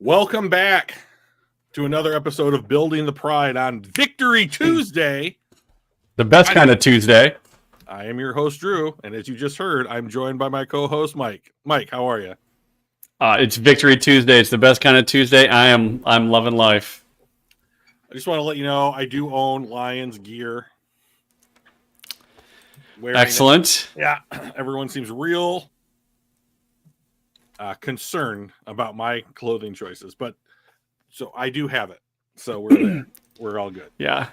Welcome back to another episode of Building the Pride on Victory Tuesday. The best kind of Tuesday. I am your host, Drew, and as you just heard, I'm joined by my co-host, Mike. Mike, how are you? It's Victory Tuesday. It's the best kind of Tuesday. I'm loving life. I just want to let you know I do own Lions gear. Excellent. Yeah, everyone seems real concerned about my clothing choices, but so I do have it. So we're there. We're all good. Yeah.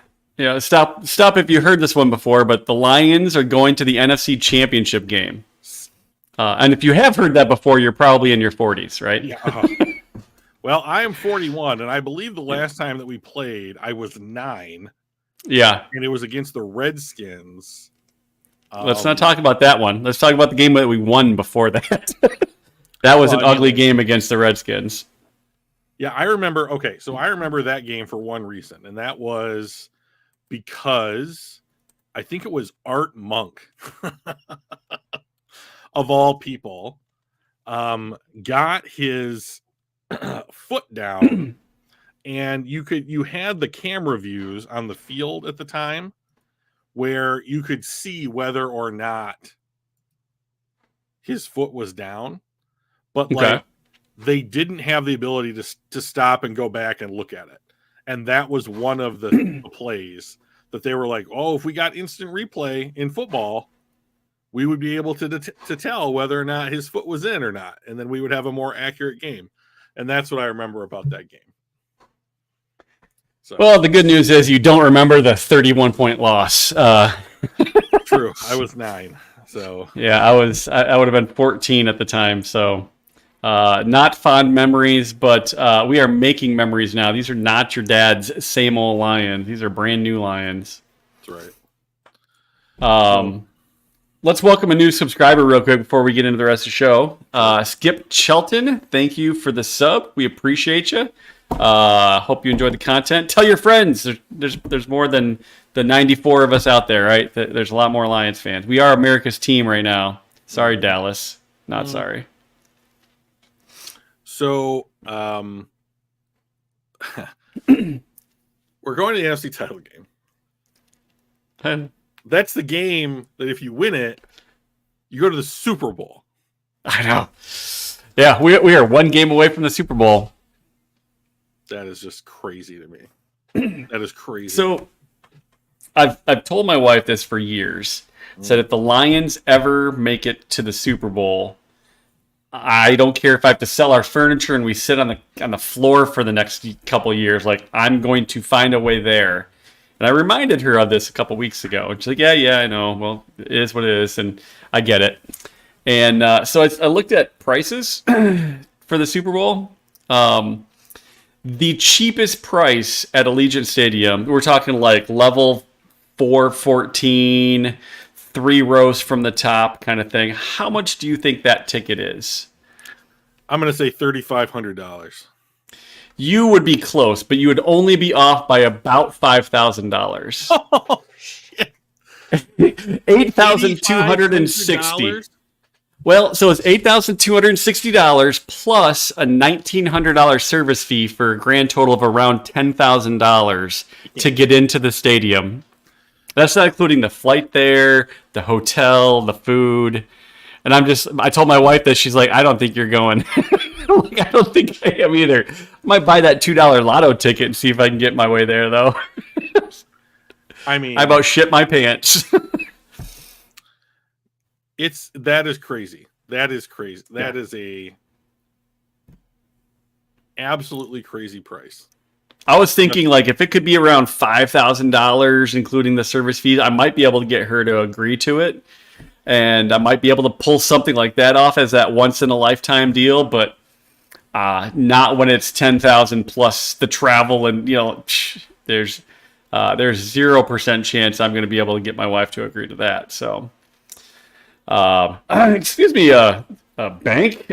Stop if you heard this one before, but the Lions are going to the NFC Championship game. And if you have heard that before, you're probably in your 40s, right? Yeah. Well, I am 41, and I believe the last time that we played, I was 9. Yeah. And it was against the Redskins. Let's not talk about that one. Let's talk about the game that we won before that. That was an ugly game against the Redskins. Yeah, I remember. Okay, so I remember that game for one reason, and that was because I think it was Art Monk, of all people, got his foot down, and you had the camera views on the field at the time where you could see whether or not his foot was down, but like they didn't have the ability to stop and go back and look at it. And that was one of the plays that they were like, oh, if we got instant replay in football, we would be able to tell whether or not his foot was in or not. And then we would have a more accurate game. And that's what I remember about that game. So. Well, the good news is you don't remember the 31-point loss. True. I was 9. So yeah, I would have been 14 at the time. So not fond memories, but we are making memories now. These are not your dad's same old Lions. These are brand new Lions. That's right. Let's welcome a new subscriber real quick before we get into the rest of the show. Skip Shelton, thank you for the sub. We appreciate you. Hope you enjoyed the content. Tell your friends. There's more than the 94 of us out there, right? There's a lot more Lions fans. We are America's team right now. Sorry, Dallas. Not sorry. So, we're going to the NFC title game. That's the game that if you win it, you go to the Super Bowl. I know. Yeah, we are one game away from the Super Bowl. That is just crazy to me. That is crazy. So, I've told my wife this for years. Said if the Lions ever make it to the Super Bowl, I don't care if I have to sell our furniture and we sit on the floor for the next couple of years. Like, I'm going to find a way there. And I reminded her of this a couple weeks ago. And she's like, yeah, I know. Well, it is what it is, and I get it. And so I looked at prices for the Super Bowl. The cheapest price at Allegiant Stadium, we're talking like level 414, 3 rows from the top kind of thing. How much do you think that ticket is? I'm going to say $3,500. You would be close, but you would only be off by about $5,000. Oh, shit. $8,260. Well, so it's $8,260 plus a $1,900 service fee for a grand total of around $10,000 to get into the stadium. That's not including the flight there, the hotel, the food. And I told my wife that. She's like, I don't think you're going. Like, I don't think I am either. I might buy that $2 lotto ticket and see if I can get my way there, though. I mean, I about shit my pants. That is crazy. That is crazy. That is a absolutely crazy price. I was thinking, like, if it could be around $5,000, including the service fees, I might be able to get her to agree to it. And I might be able to pull something like that off as that once-in-a-lifetime deal, but not when it's $10,000 plus the travel and, there's 0% chance I'm going to be able to get my wife to agree to that. So, excuse me, bank.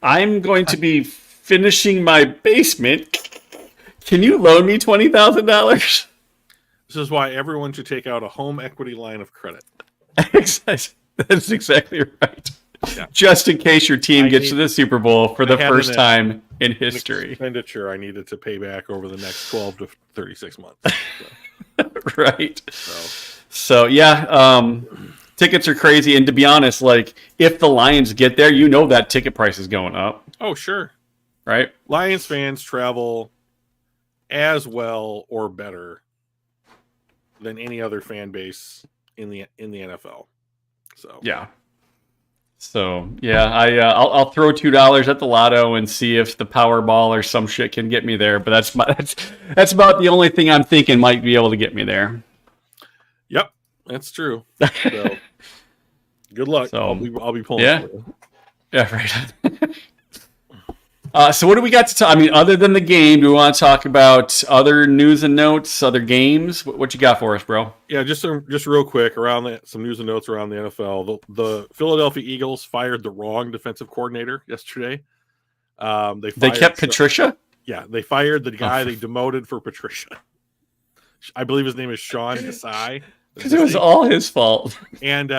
I'm going to be finishing my basement. Can you loan me $20,000? This is why everyone should take out a home equity line of credit. That's exactly right. just in case your team gets to the Super Bowl for the first time in history. Expenditure I needed to pay back over the next 12 to 36 months. So. Right. So yeah, tickets are crazy. And to be honest, like if the Lions get there, that ticket price is going up. Oh, sure. Right. Lions fans travel as well or better than any other fan base in the NFL. So yeah. So yeah, I'll throw $2 at the lotto and see if the Powerball or some shit can get me there. But that's about the only thing I'm thinking might be able to get me there. Yep, that's true. So good luck. So I'll be pulling. Yeah, for you. Yeah, right. So what do we got to talk? I mean, other than the game, do we want to talk about other news and notes, other games? What you got for us, bro? Yeah, just real quick some news and notes around the NFL. The Philadelphia Eagles fired the wrong defensive coordinator yesterday. They kept Patricia? Yeah, they fired the guy they demoted for Patricia. I believe his name is Sean Desai. Because it was all his fault. And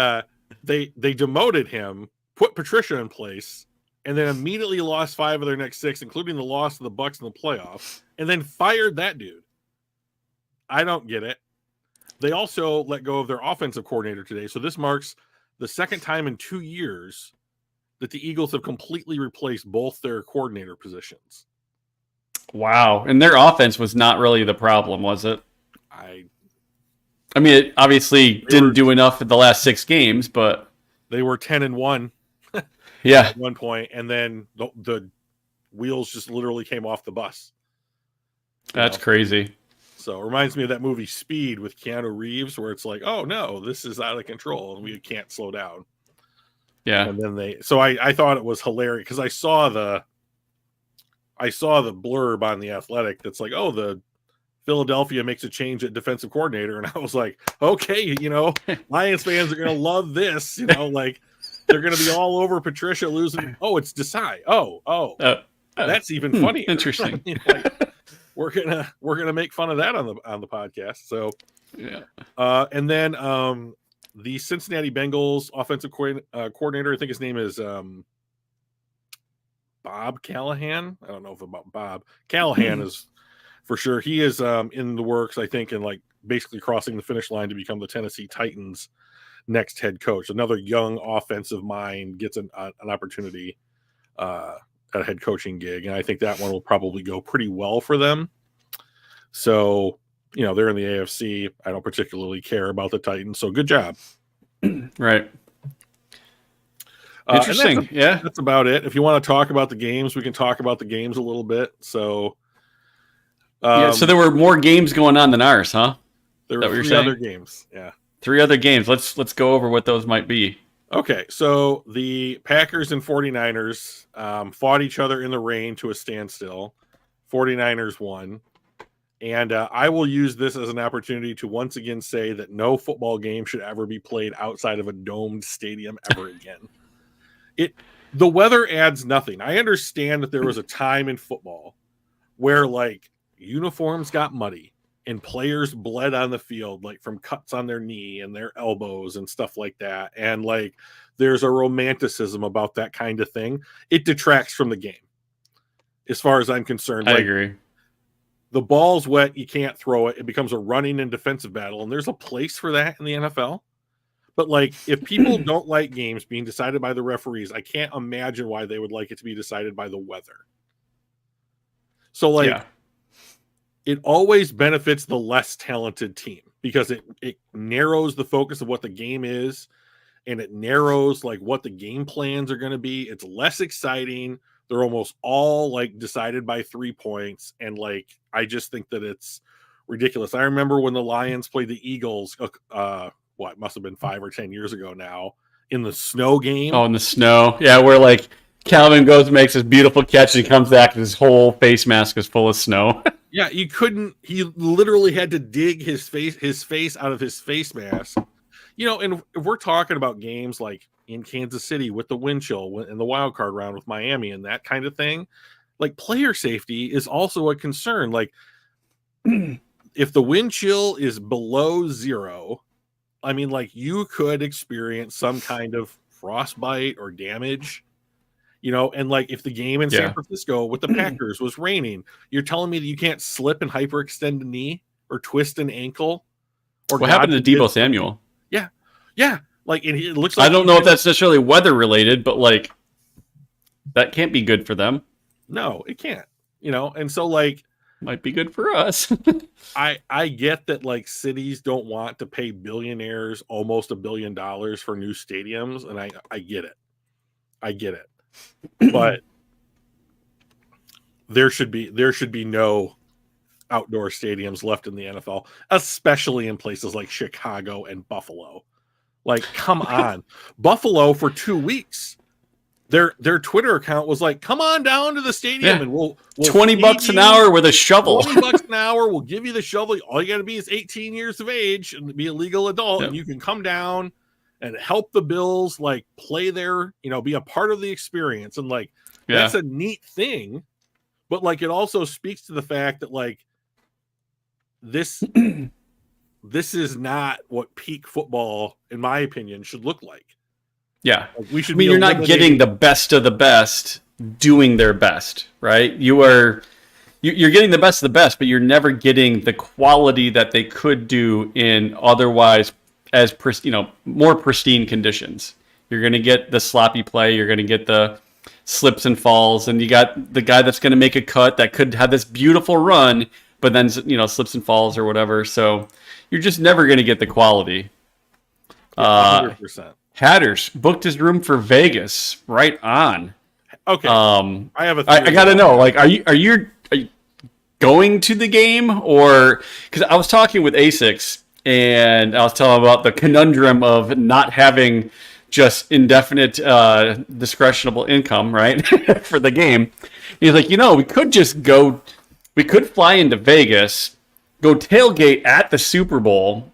they demoted him, put Patricia in place, and then immediately lost 5 of their next 6, including the loss to the Bucs in the playoffs, and then fired that dude. I don't get it. They also let go of their offensive coordinator today, so this marks the second time in 2 years that the Eagles have completely replaced both their coordinator positions. Wow. And their offense was not really the problem, was it? I mean, it obviously didn't do enough in the last 6 games, but they were 10-1. Yeah, at one point, and then the wheels just literally came off the bus. That's crazy. So it reminds me of that movie Speed with Keanu Reeves, where it's like, oh no, this is out of control and we can't slow down. Yeah. And then I thought it was hilarious because I saw the blurb on The Athletic that's like, oh, the Philadelphia makes a change at defensive coordinator, and I was like, okay, Lions fans are gonna love this, like. They're going to be all over Patricia losing. Oh, it's Desai. That's even funny. Interesting. We're gonna make fun of that on the podcast. So yeah. And then the Cincinnati Bengals offensive coordinator, I think his name is Bob Callahan. I don't know if about Bob Callahan is for sure. He is in the works, I think, and like basically crossing the finish line to become the Tennessee Titans next head coach. Another young offensive mind gets an opportunity at a head coaching gig, and I think that one will probably go pretty well for them. So, they're in the AFC. I don't particularly care about the Titans, so good job. Right. Interesting. That's about it. If you want to talk about the games, we can talk about the games a little bit. So, so there were more games going on than ours, huh? There were 3 other games. Yeah. 3 other games. Let's go over what those might be. Okay, so the Packers and 49ers fought each other in the rain to a standstill. 49ers won. And I will use this as an opportunity to once again say that no football game should ever be played outside of a domed stadium ever again. The weather adds nothing. I understand that there was a time in football where like uniforms got muddy and players bled on the field, like from cuts on their knee and their elbows and stuff like that. And like, there's a romanticism about that kind of thing. It detracts from the game. As far as I'm concerned, I agree. The ball's wet. You can't throw it. It becomes a running and defensive battle. And there's a place for that in the NFL. But like, if people don't like games being decided by the referees, I can't imagine why they would like it to be decided by the weather. So like, it always benefits the less talented team because it narrows the focus of what the game is, and it narrows like what the game plans are going to be. It's less exciting. They're almost all like decided by 3 points. And like, I just think that it's ridiculous. I remember when the Lions played the Eagles, it must have been 5 or 10 years ago now, in the snow game. Oh, in the snow. Yeah. Where like Calvin goes and makes this beautiful catch and he comes back and his whole face mask is full of snow. Yeah, he literally had to dig his face out of his face mask. And if we're talking about games like in Kansas City with the wind chill in the wild card round with Miami and that kind of thing, like player safety is also a concern. Like if the wind chill is below 0, I mean, like you could experience some kind of frostbite or damage. And like if the game in San Francisco with the Packers was raining, you're telling me that you can't slip and hyperextend a knee or twist an ankle? Or what happened to Deebo Samuel? Yeah. Like it looks like I don't know if that's necessarily weather related, but like that can't be good for them. No, it can't. And so like might be good for us. I get that like cities don't want to pay billionaires almost $1 billion for new stadiums, and I get it. But there should be no outdoor stadiums left in the NFL, especially in places like Chicago and Buffalo. Like, come on. Buffalo for 2 weeks. Their Twitter account was like, come on down to the stadium and we'll $20 an hour with a shovel. $20 an hour, we'll give you the shovel. All you gotta be is 18 years of age and be a legal adult, and you can come down and help the Bills like play there, be a part of the experience. And like that's a neat thing. But like it also speaks to the fact that like this is not what peak football, in my opinion, should look like. Yeah. Like we should you're not getting the best of the best doing their best, right? You're getting the best of the best, but you're never getting the quality that they could do in otherwise as more pristine conditions. You're going to get the sloppy play, you're going to get the slips and falls, and you got the guy that's going to make a cut that could have this beautiful run, but then slips and falls or whatever. So you're just never going to get the quality. 100%. Hatters booked his room for Vegas. Right on. Okay. I have a. I gotta know. Like, are you going to the game, or because I was talking with A6 and I was telling him about the conundrum of not having just indefinite discretionable income, right, for the game. He's like, we could just go. We could fly into Vegas, go tailgate at the Super Bowl,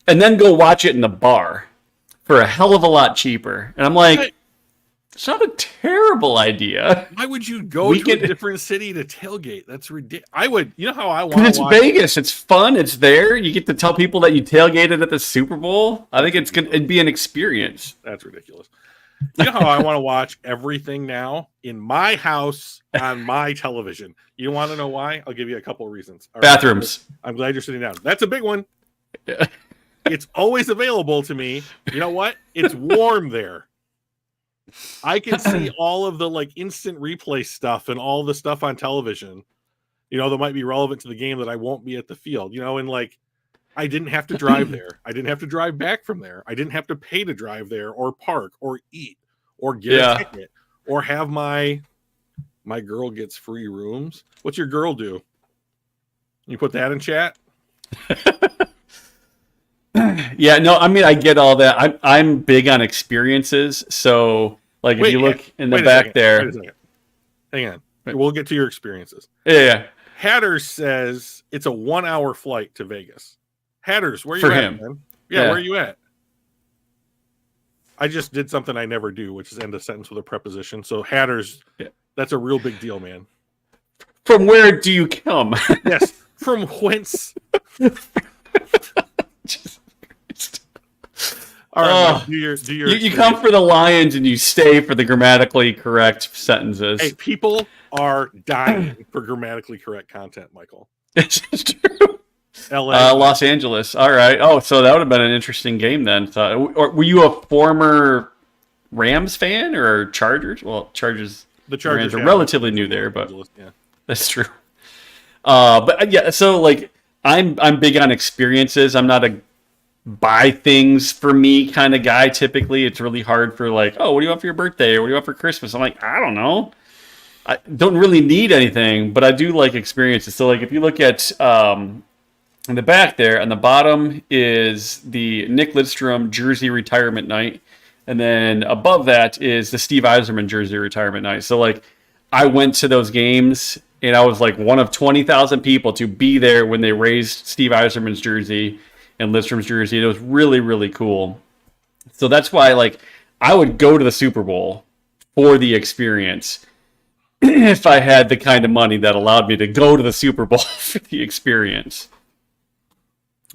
and then go watch it in the bar for a hell of a lot cheaper. And I'm like, it's not a terrible idea. Why would you go to a different city to tailgate? That's ridiculous. I would, how I want to watch. It's Vegas. It's fun. It's there. You get to tell people that you tailgated at the Super Bowl. I think it'd be an experience. That's ridiculous. You know how I want to watch everything now? In my house, on my television. You want to know why? I'll give you a couple of reasons. All Bathrooms. Right, I'm glad you're sitting down. That's a big one. It's always available to me. You know what? It's warm there. I can see all of the like instant replay stuff and all the stuff on television, that might be relevant to the game that I won't be at the field, and like I didn't have to drive there. I didn't have to drive back from there. I didn't have to pay to drive there or park or eat or get a ticket or have my girl gets free rooms. What's your girl do? You put that in chat? Yeah, no, I mean, I get all that. I'm big on experiences. So, like, if you look in the back there. Hang on. We'll get to your experiences. Yeah. Hatters says it's a 1 hour flight to Vegas. Hatters, where are you at, man? Yeah, where are you at? I just did something I never do, which is end a sentence with a preposition. So, Hatters, that's a real big deal, man. From where do you come? Yes, from whence? All right, do your you come for the Lions and you stay for the grammatically correct sentences. Hey, people are dying for grammatically correct content, Michael. It's true. LA, Los Angeles. All right. Oh, so that would have been an interesting game then. Or were you a former Rams fan or Chargers? Well, Chargers. The Chargers are relatively new there, but that's true. But yeah, so like I'm big on experiences. I'm not a buy things for me kind of guy. Typically, it's really hard for like, oh, what do you want for your birthday or what do you want for Christmas? I'm like, I don't know. I don't really need anything, but I do like experiences. So like if you look at in the back there, on the bottom is the Nick Lidstrom jersey retirement night. And then above that is the Steve Yzerman jersey retirement night. So like I went to those games and I was like one of 20,000 people to be there when they raised Steve Yzerman's jersey and Lidstrom's jersey. It was really, really cool. So that's why like I would go to the Super Bowl for the experience if I had the kind of money that allowed me to go to the Super Bowl for the experience.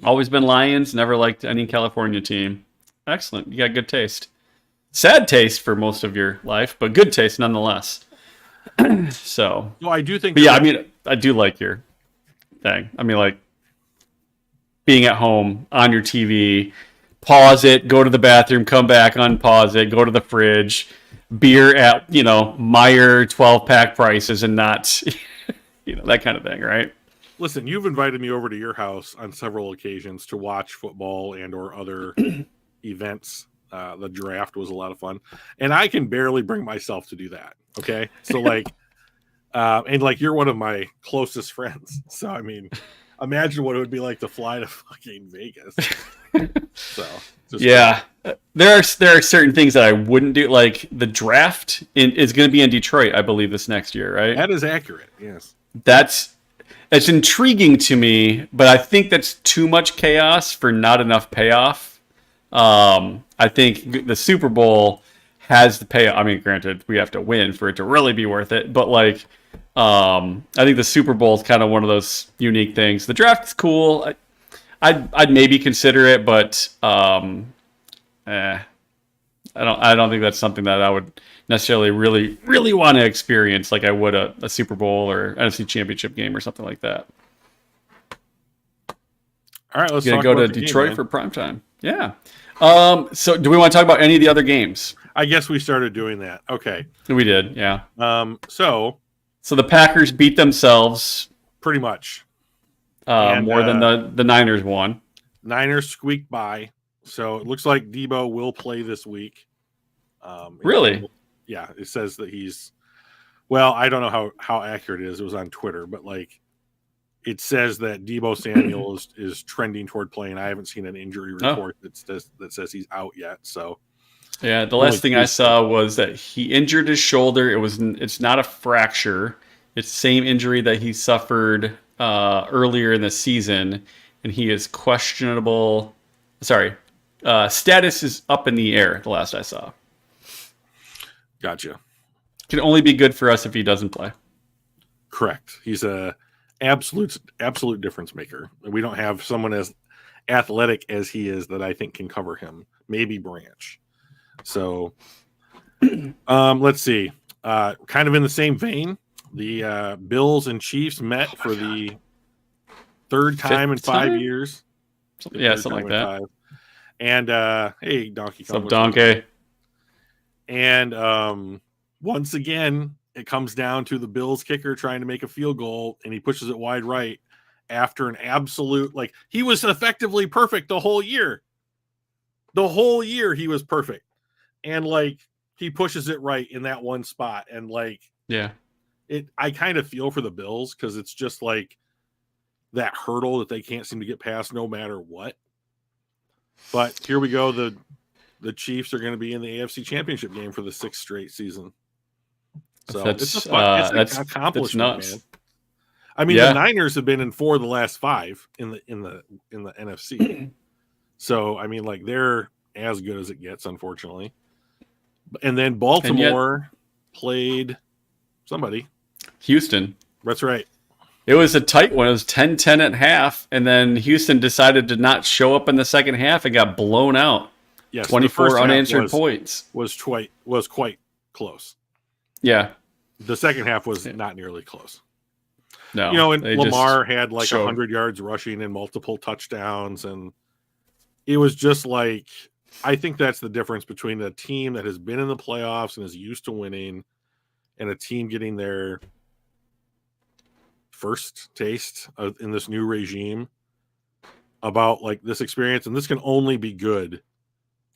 Always been Lions, never liked any California team. Excellent. You got good taste. sad taste for most of your life, but good taste nonetheless. So, well, I do think. But yeah, I mean, I do like your thing. I mean, like being at home on your TV, pause it, go to the bathroom, come back, unpause it, go to the fridge, beer at Meyer 12-pack prices, and not that kind of thing, right? Listen, you've invited me over to your house on several occasions to watch football and or other events. The draft was a lot of fun, and I can barely bring myself to do that. Okay, so like, and like you're one of my closest friends, so I mean, imagine what it would be like to fly to fucking Vegas. So yeah, there are certain things that I wouldn't do. Like the draft is going to be in Detroit, I believe, this next year, right? That is accurate. Yes, it's intriguing to me, but I think that's too much chaos for not enough payoff. I think the Super Bowl has the payoff. I mean, granted, we have to win for it to really be worth it, but like, I think the Super Bowl is kind of one of those unique things. The draft is cool. I'd maybe consider it, but I don't think that's something that I would necessarily really want to experience like I would a Super Bowl or NFC Championship game or something like that. All right, let's go to Detroit game, for primetime. Yeah. So do we want to talk about any of the other games? I guess we started doing that. Okay. We did, yeah. So the Packers beat themselves pretty much. More than the Niners won. Niners squeaked by. So it looks like Debo will play this week. Really? Yeah, it says that he's well, I don't know how accurate it is. It was on Twitter, but like it says that Debo Samuel is trending toward playing. I haven't seen an injury report that says he's out yet. So yeah, the last thing I saw was that he injured his shoulder. It's not a fracture. It's the same injury that he suffered earlier in the season, and he is questionable. Sorry, status is up in the air. The last I saw. Gotcha. Can only be good for us if he doesn't play. Correct. He's a absolute difference maker. We don't have someone as athletic as he is that I think can cover him. Maybe Branch. So let's see. Kind of in the same vein, the Bills and Chiefs met for the third time in 5 years. Yeah, something like that. 5. And hey, Donkey Kong. What's up, Donkey? And once again, it comes down to the Bills kicker trying to make a field goal, and he pushes it wide right after an absolute, like, he was effectively perfect the whole year. The whole year he was perfect. And like he pushes it right in that one spot. And like, yeah, I kind of feel for the Bills because it's just like that hurdle that they can't seem to get past no matter what. But here we go. The Chiefs are going to be in the AFC Championship game for the 6th straight season. So it's an accomplishment, man. I mean, the Niners have been in 4 of the last 5 in the NFC. So I mean, like, they're as good as it gets, unfortunately. And then Baltimore played somebody. Houston. That's right. It was a tight one. It was 10-10 at half, and then Houston decided to not show up in the second half and got blown out. Yes, 24 unanswered points. Was quite close. Yeah. The second half was not nearly close. No. And Lamar had like 100 yards rushing and multiple touchdowns, and it was just like, I think that's the difference between a team that has been in the playoffs and is used to winning and a team getting their first taste in this new regime about like this experience. And this can only be good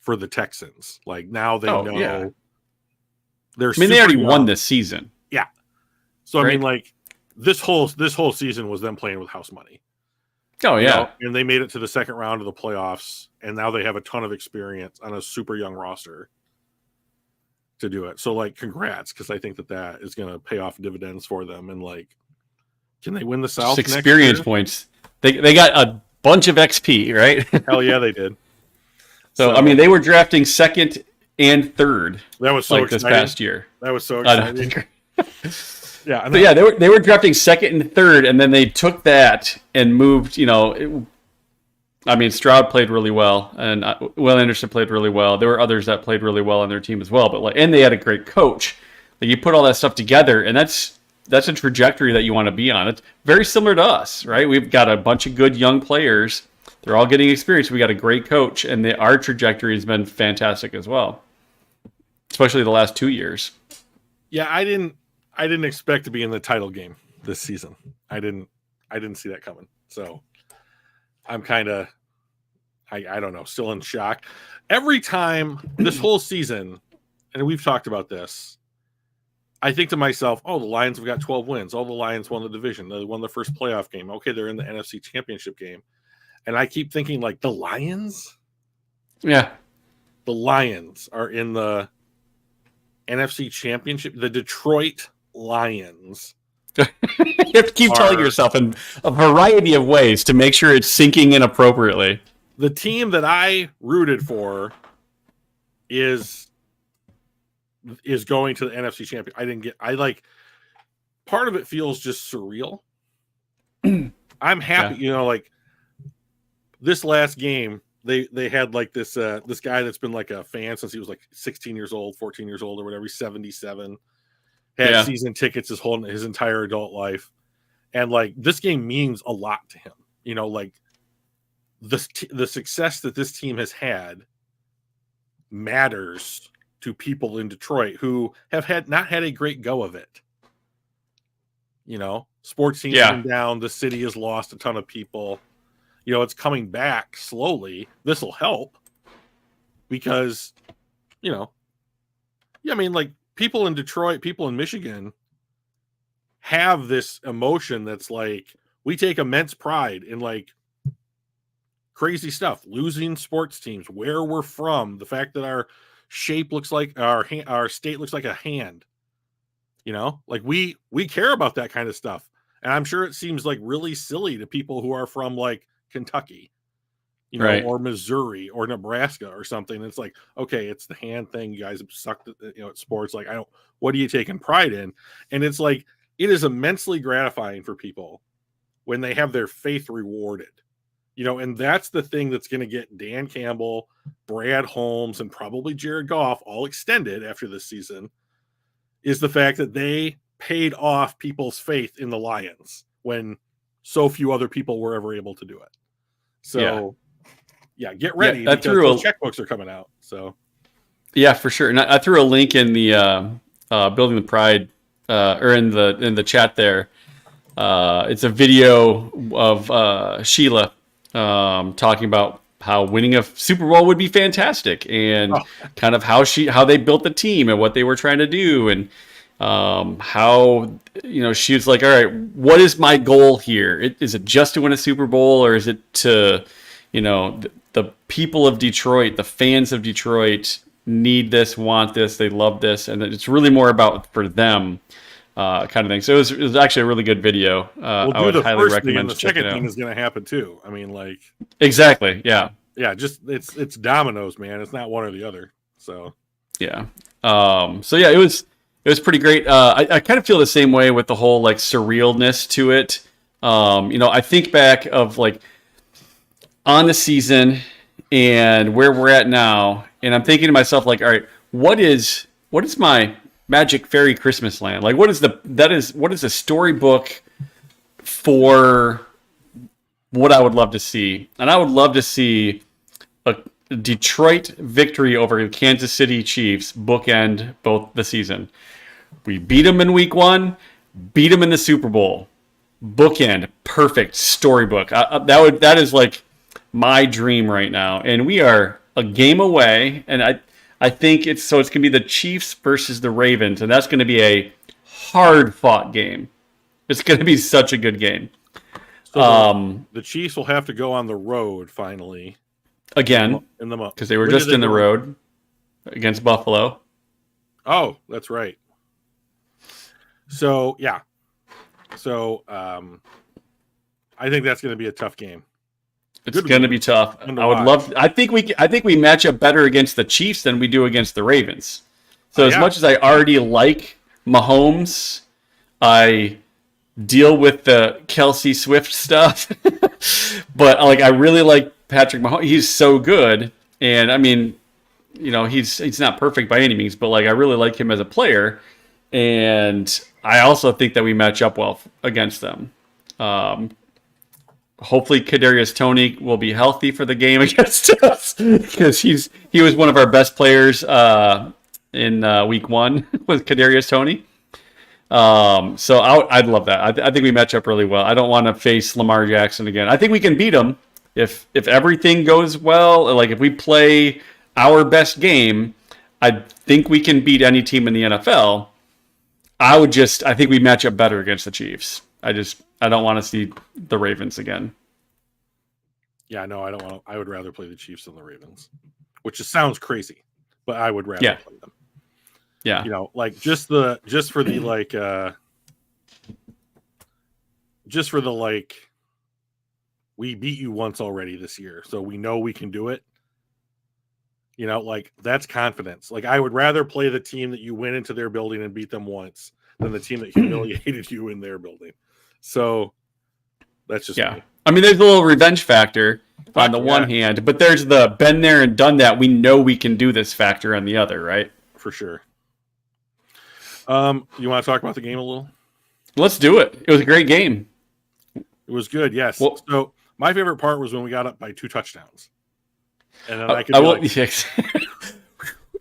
for the Texans. Like, now they know. Yeah. They already won this season. Yeah. So, right? I mean, like, this whole season was them playing with house money. Oh, yeah. And they made it to the second round of the playoffs, and now they have a ton of experience on a super young roster to do it. So, like, congrats, because I think that is going to pay off dividends for them. And, like, can they win the South next experience year? Points. They got a bunch of XP, right? Hell yeah, they did. So, I mean, they were drafting 2nd and 3rd. That was so like exciting. This past year. That was so exciting. Yeah, so yeah, they were drafting 2nd and 3rd, and then they took that and moved. I mean, Stroud played really well, and Will Anderson played really well. There were others that played really well on their team as well, but and they had a great coach. Like, you put all that stuff together, and that's a trajectory that you want to be on. It's very similar to us, right? We've got a bunch of good young players. They're all getting experience. We got a great coach, and our trajectory has been fantastic as well, especially the last 2 years. Yeah, I didn't expect to be in the title game this season. I didn't see that coming. So I'm kind of, I don't know, still in shock. Every time this whole season, and we've talked about this, I think to myself, oh, the Lions have got 12 wins. Oh, the Lions won the division. They won the first playoff game. Okay, they're in the NFC Championship game. And I keep thinking, like, the Lions? Yeah. The Lions are in the NFC Championship. The Detroit Lions. You have to keep telling yourself in a variety of ways to make sure it's sinking in appropriately. The team that I rooted for is going to the NFC Championship. Part of it feels just surreal. I'm happy, like this last game, they had like this guy that's been like a fan since he was like 16 years old, 14 years old or whatever. He's 77. Had season tickets his entire adult life. And like this game means a lot to him. Like the success that this team has had matters to people in Detroit who have not had a great go of it. Sports teams been down. The city has lost a ton of people. It's coming back slowly. This will help because, like people in Detroit, people in Michigan have this emotion that's like, we take immense pride in like crazy stuff, losing sports teams, where we're from, the fact that our shape looks like our state looks like a hand, like we care about that kind of stuff. And I'm sure it seems like really silly to people who are from like Kentucky, right, or Missouri or Nebraska or something. It's like, okay, it's the hand thing. You guys have sucked at, at sports. Like, what are you taking pride in? And it's like, it is immensely gratifying for people when they have their faith rewarded, and that's the thing that's going to get Dan Campbell, Brad Holmes, and probably Jared Goff all extended after this season, is the fact that they paid off people's faith in the Lions when so few other people were ever able to do it. So yeah, get ready because those checkbooks are coming out. So yeah, for sure. And I threw a link in the Building the Pride or in the chat there. It's a video of Sheila talking about how winning a Super Bowl would be fantastic and kind of how they built the team and what they were trying to do, and how she was like, all right, what is my goal here? Is it just to win a Super Bowl, or is it to the people of Detroit, the fans of Detroit need this, want this, they love this, and it's really more about for them kind of thing. So it was actually a really good video. I would highly recommend. The second thing is going to happen too. I mean, like exactly, yeah. Just it's dominoes, man. It's not one or the other. So yeah. It was pretty great. I kind of feel the same way with the whole like surrealness to it. I think back of like on the season and where we're at now, and I'm thinking to myself like, all right, what is my magic fairy Christmas land? Like, what is the storybook for what I would love to see? And I would love to see a Detroit victory over the Kansas City Chiefs bookend both the season. We beat them in week 1, beat them in the Super Bowl. Bookend, perfect storybook. That is like my dream right now. And we are a game away, and I think it's going to be the Chiefs versus the Ravens, and that's going to be a hard-fought game. It's going to be such a good game. So the Chiefs will have to go on the road finally. Again, because they were just in the road against Buffalo. Oh, that's right. So yeah, I think that's going to be a tough game. It's going to be tough. I think we match up better against the Chiefs than we do against the Ravens. So as much as I already like Mahomes, I deal with the Kelsey Swift stuff, but like I really like Patrick Mahomes, he's so good. And I mean, he's not perfect by any means, but like I really like him as a player. And I also think that we match up well against them. Hopefully Kadarius Toney will be healthy for the game against us because he was one of our best players in week 1 with Kadarius Toney. So I'd love that. I think we match up really well. I don't want to face Lamar Jackson again. I think we can beat him if everything goes well. Like if we play our best game, I think we can beat any team in the NFL. I think we match up better against the Chiefs. I don't want to see the Ravens again. Yeah, no, I don't want to. I would rather play the Chiefs than the Ravens, which just sounds crazy, but I would rather play them. Yeah. Like just for the we beat you once already this year, so we know we can do it. Like that's confidence. Like I would rather play the team that you went into their building and beat them once than the team that humiliated you in their building. So that's just me. I mean, there's a little revenge factor on the one hand, but there's the been there and done that. We know we can do this factor on the other, right? For sure. You want to talk about the game a little? Let's do it. It was a great game. It was good, yes. Well, so my favorite part was when we got up by 2 touchdowns. And then I could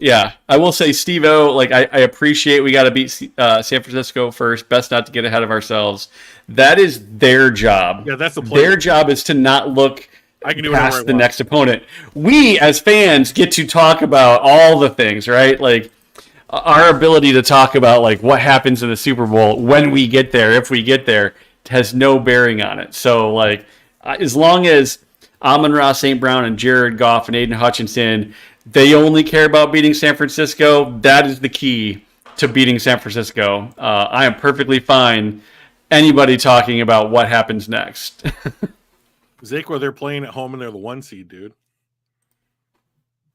Yeah, I will say, Steve-O, like I appreciate we got to beat San Francisco first. Best not to get ahead of ourselves. That is their job. Yeah, that's their job is to not look past the next opponent. We, as fans, get to talk about all the things, right? Like our ability to talk about like what happens in the Super Bowl when we get there, if we get there, has no bearing on it. So, like, as long as Amon-Ra St. Brown and Jared Goff and Aiden Hutchinson, they only care about beating San Francisco, that is the key to beating San Francisco. I am perfectly fine anybody talking about what happens next. Zeke, they're playing at home and they're the 1 seed, dude.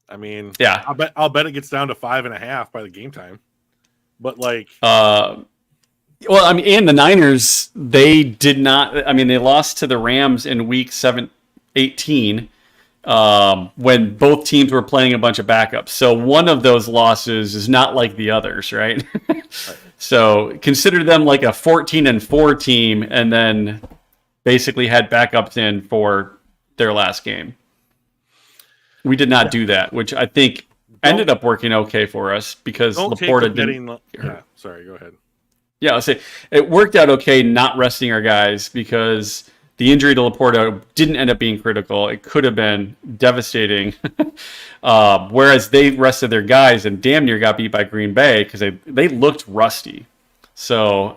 I mean, yeah, I'll bet it gets down to 5.5 by the game time. But like, well, I mean, and the Niners, they did not. I mean, they lost to the Rams in week 18. When both teams were playing a bunch of backups. So one of those losses is not like the others, right? Right. So consider them like a 14-4 team and then basically had backups in for their last game. We did not do that, which I think ended up working okay for us because Laporta didn't. Sorry, go ahead. Yeah, I'll say it worked out okay not resting our guys because the injury to Laporta didn't end up being critical. It could have been devastating. Whereas they rested their guys and damn near got beat by Green Bay because they looked rusty. So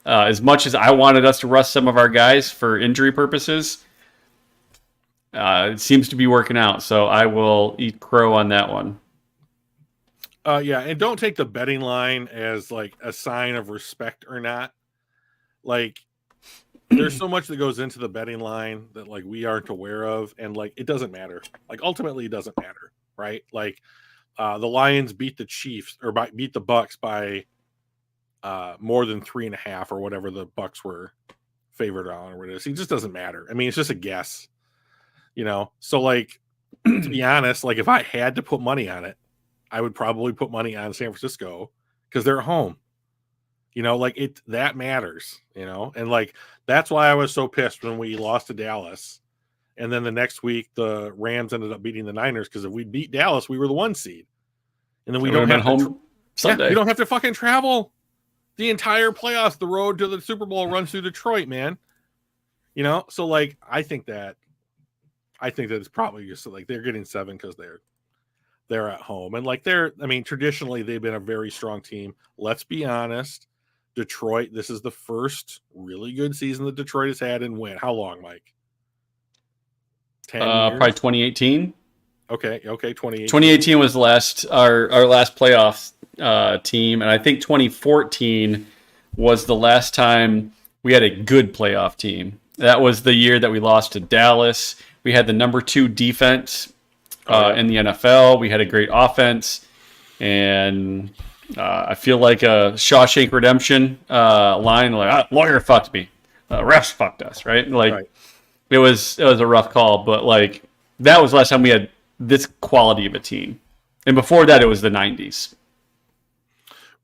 as much as I wanted us to rest some of our guys for injury purposes, it seems to be working out. So I will eat crow on that one. Yeah, and don't take the betting line as like a sign of respect or not. Like, there's so much that goes into the betting line that like we aren't aware of, and like it doesn't matter. Like ultimately, it doesn't matter, right? Like the Lions beat the Chiefs or beat the Bucks by more than 3.5 or whatever the Bucks were favored on or whatever. It just doesn't matter. I mean, it's just a guess, So like to be honest, like if I had to put money on it, I would probably put money on San Francisco because they're at home. Like that matters, and like that's why I was so pissed when we lost to Dallas. And then the next week, the Rams ended up beating the Niners because if we beat Dallas, we were the 1 seed. And then we don't have home Sunday. We don't have to fucking travel the entire playoffs. The road to the Super Bowl runs through Detroit, man. So like I think that it's probably just like they're getting 7 because they're at home. And like traditionally they've been a very strong team. Let's be honest. Detroit, this is the first really good season that Detroit has had in how long, Mike? 10 years? Probably 2018. Okay, 2018. 2018 was our last playoff team, and I think 2014 was the last time we had a good playoff team. That was the year that we lost to Dallas. We had the number 2 defense in the NFL. We had a great offense, and I feel like a Shawshank Redemption line, like lawyer fucked me, refs fucked us, right? Like right. It was a rough call, but like That was the last time we had this quality of a team. And before that, it was the 90s.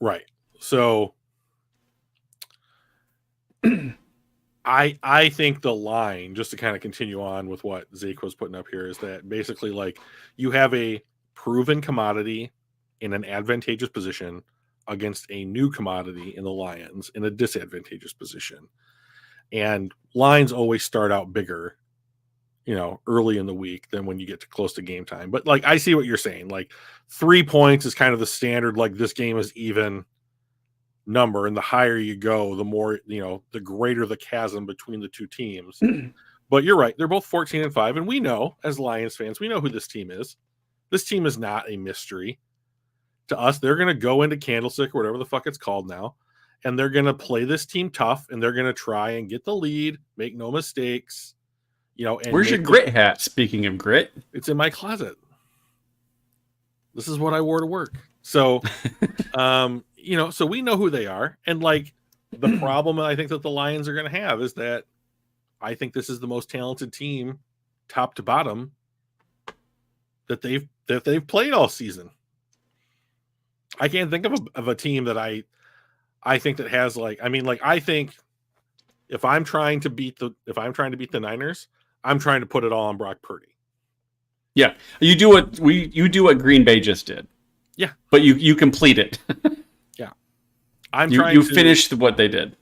Right. So I think the line, just to kind of continue on with what Zeke was putting up here, is that basically like you have a proven commodity in an advantageous position against a new commodity in the Lions in a disadvantageous position. And lines always start out bigger, early in the week than when you get to close to game time. But like, I see what you're saying. Like 3 points is kind of the standard, like this game is even number, and the higher you go, the more, the greater the chasm between the two teams. But you're right. They're both 14-5. And we know, as Lions fans, we know who this team is. This team is not a mystery to us. They're going to go into Candlestick or whatever the fuck it's called now. And they're going to play this team tough, and they're going to try and get the lead, make no mistakes. And where's your grit hat? Speaking of grit, it's in my closet. This is what I wore to work. So, so we know who they are. And like the problem I think that the Lions are going to have is that I think this is the most talented team, top to bottom, that they've played all season. I can't think of a team that I think that has I think if I'm trying to beat the Niners, I'm trying to put it all on Brock Purdy. Yeah, you do what Green Bay just did. Yeah, but you complete it. Yeah, you finished what they did.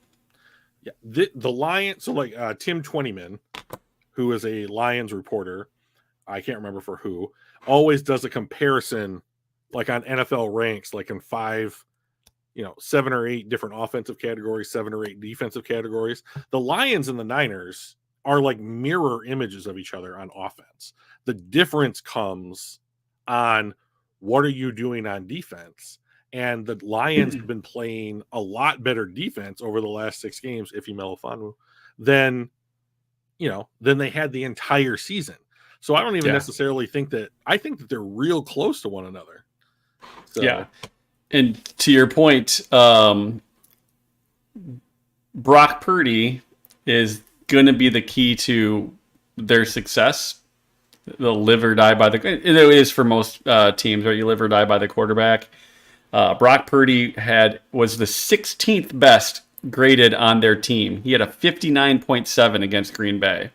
Yeah, the Lions. So like Tim Twentyman, who is a Lions reporter, I can't remember for who, always does a comparison, like on NFL ranks, like in 7 or 8 different offensive categories, 7 or 8 defensive categories. The Lions and the Niners are like mirror images of each other on offense. The difference comes on what are you doing on defense? And the Lions have been playing a lot better defense over the last 6 games, if you Melifonwu, than they had the entire season. So I don't even necessarily think that. I think that they're real close to one another. So. Yeah. And to your point, Brock Purdy is going to be the key to their success. They'll live or die by it is for most teams, right? You live or die by the quarterback. Brock Purdy was the 16th best graded on their team. He had a 59.7 against Green Bay.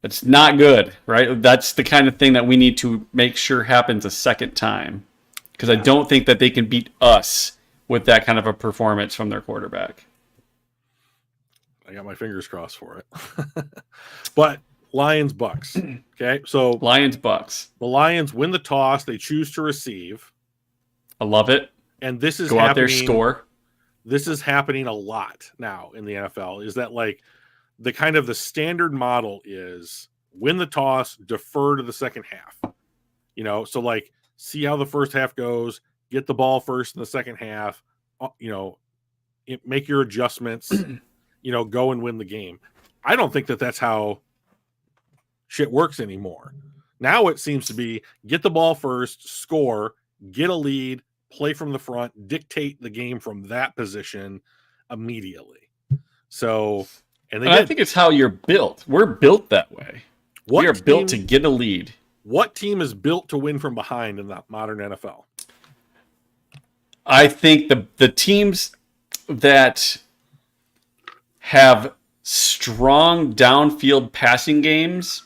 That's not good, right? That's the kind of thing that we need to make sure happens a second time. Because I don't think that they can beat us with that kind of a performance from their quarterback. I got my fingers crossed for it. But Lions Bucks. Okay, so Lions Bucks. The Lions win the toss. They choose to receive. I love it. And this is go out there, score. This is happening a lot now in the NFL. Is that like the kind of the standard model is win the toss, defer to the second half. So like. See how the first half goes, get the ball first in the second half, make your adjustments, go and win the game. I don't think that that's how shit works anymore. Now it seems to be get the ball first, score, get a lead, play from the front, dictate the game from that position immediately. So, I think it's how you're built. We're built that way. We are built to get a lead. What team is built to win from behind in the modern NFL? I think the teams that have strong downfield passing games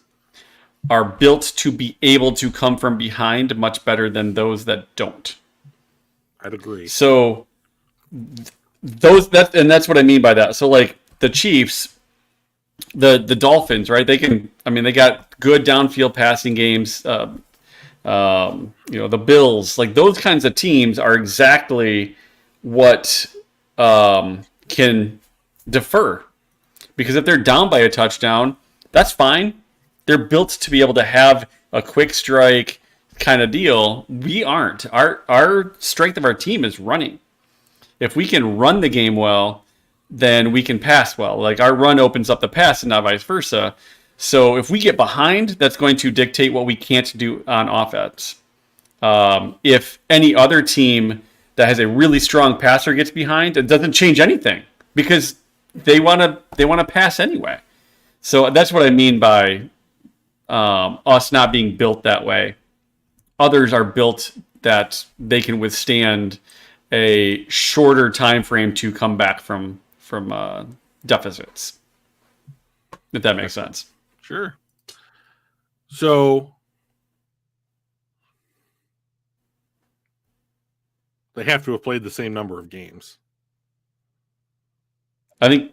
are built to be able to come from behind much better than those that don't. I'd agree. So that's what I mean by that. So like the Chiefs, the Dolphins, right? They got good downfield passing games. The Bills, like those kinds of teams are exactly what can defer. Because if they're down by a touchdown, that's fine. They're built to be able to have a quick strike kind of deal. We aren't. Our strength of our team is running. If we can run the game well, then we can pass well. Like our run opens up the pass and not vice versa. So if we get behind, that's going to dictate what we can't do on offense. If any other team that has a really strong passer gets behind, it doesn't change anything because they want to pass anyway. So that's what I mean by us not being built that way. Others are built that they can withstand a shorter time frame to come back from deficits. If that makes sense. Sure. So they have to have played the same number of games. I think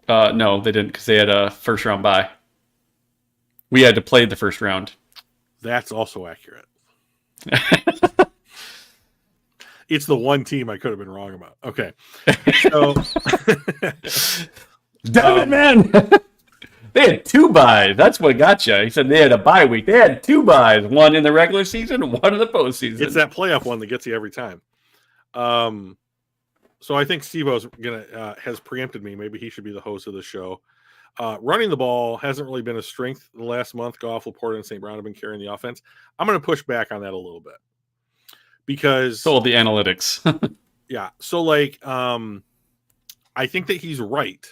no, they didn't, because they had a first round bye. We had to play the first round. That's also accurate. It's the one team I could have been wrong about. Okay. So damn it, man. They had 2 byes. That's what got you. He said they had a bye week. They had 2 byes, one in the regular season and one in the postseason. It's that playoff one that gets you every time. So I think Steve-O's has preempted me. Maybe he should be the host of the show. Running the ball hasn't really been a strength the last month. Goff, Laporta, and St. Brown have been carrying the offense. I'm going to push back on that a little bit because the analytics. Yeah. So like, I think that he's right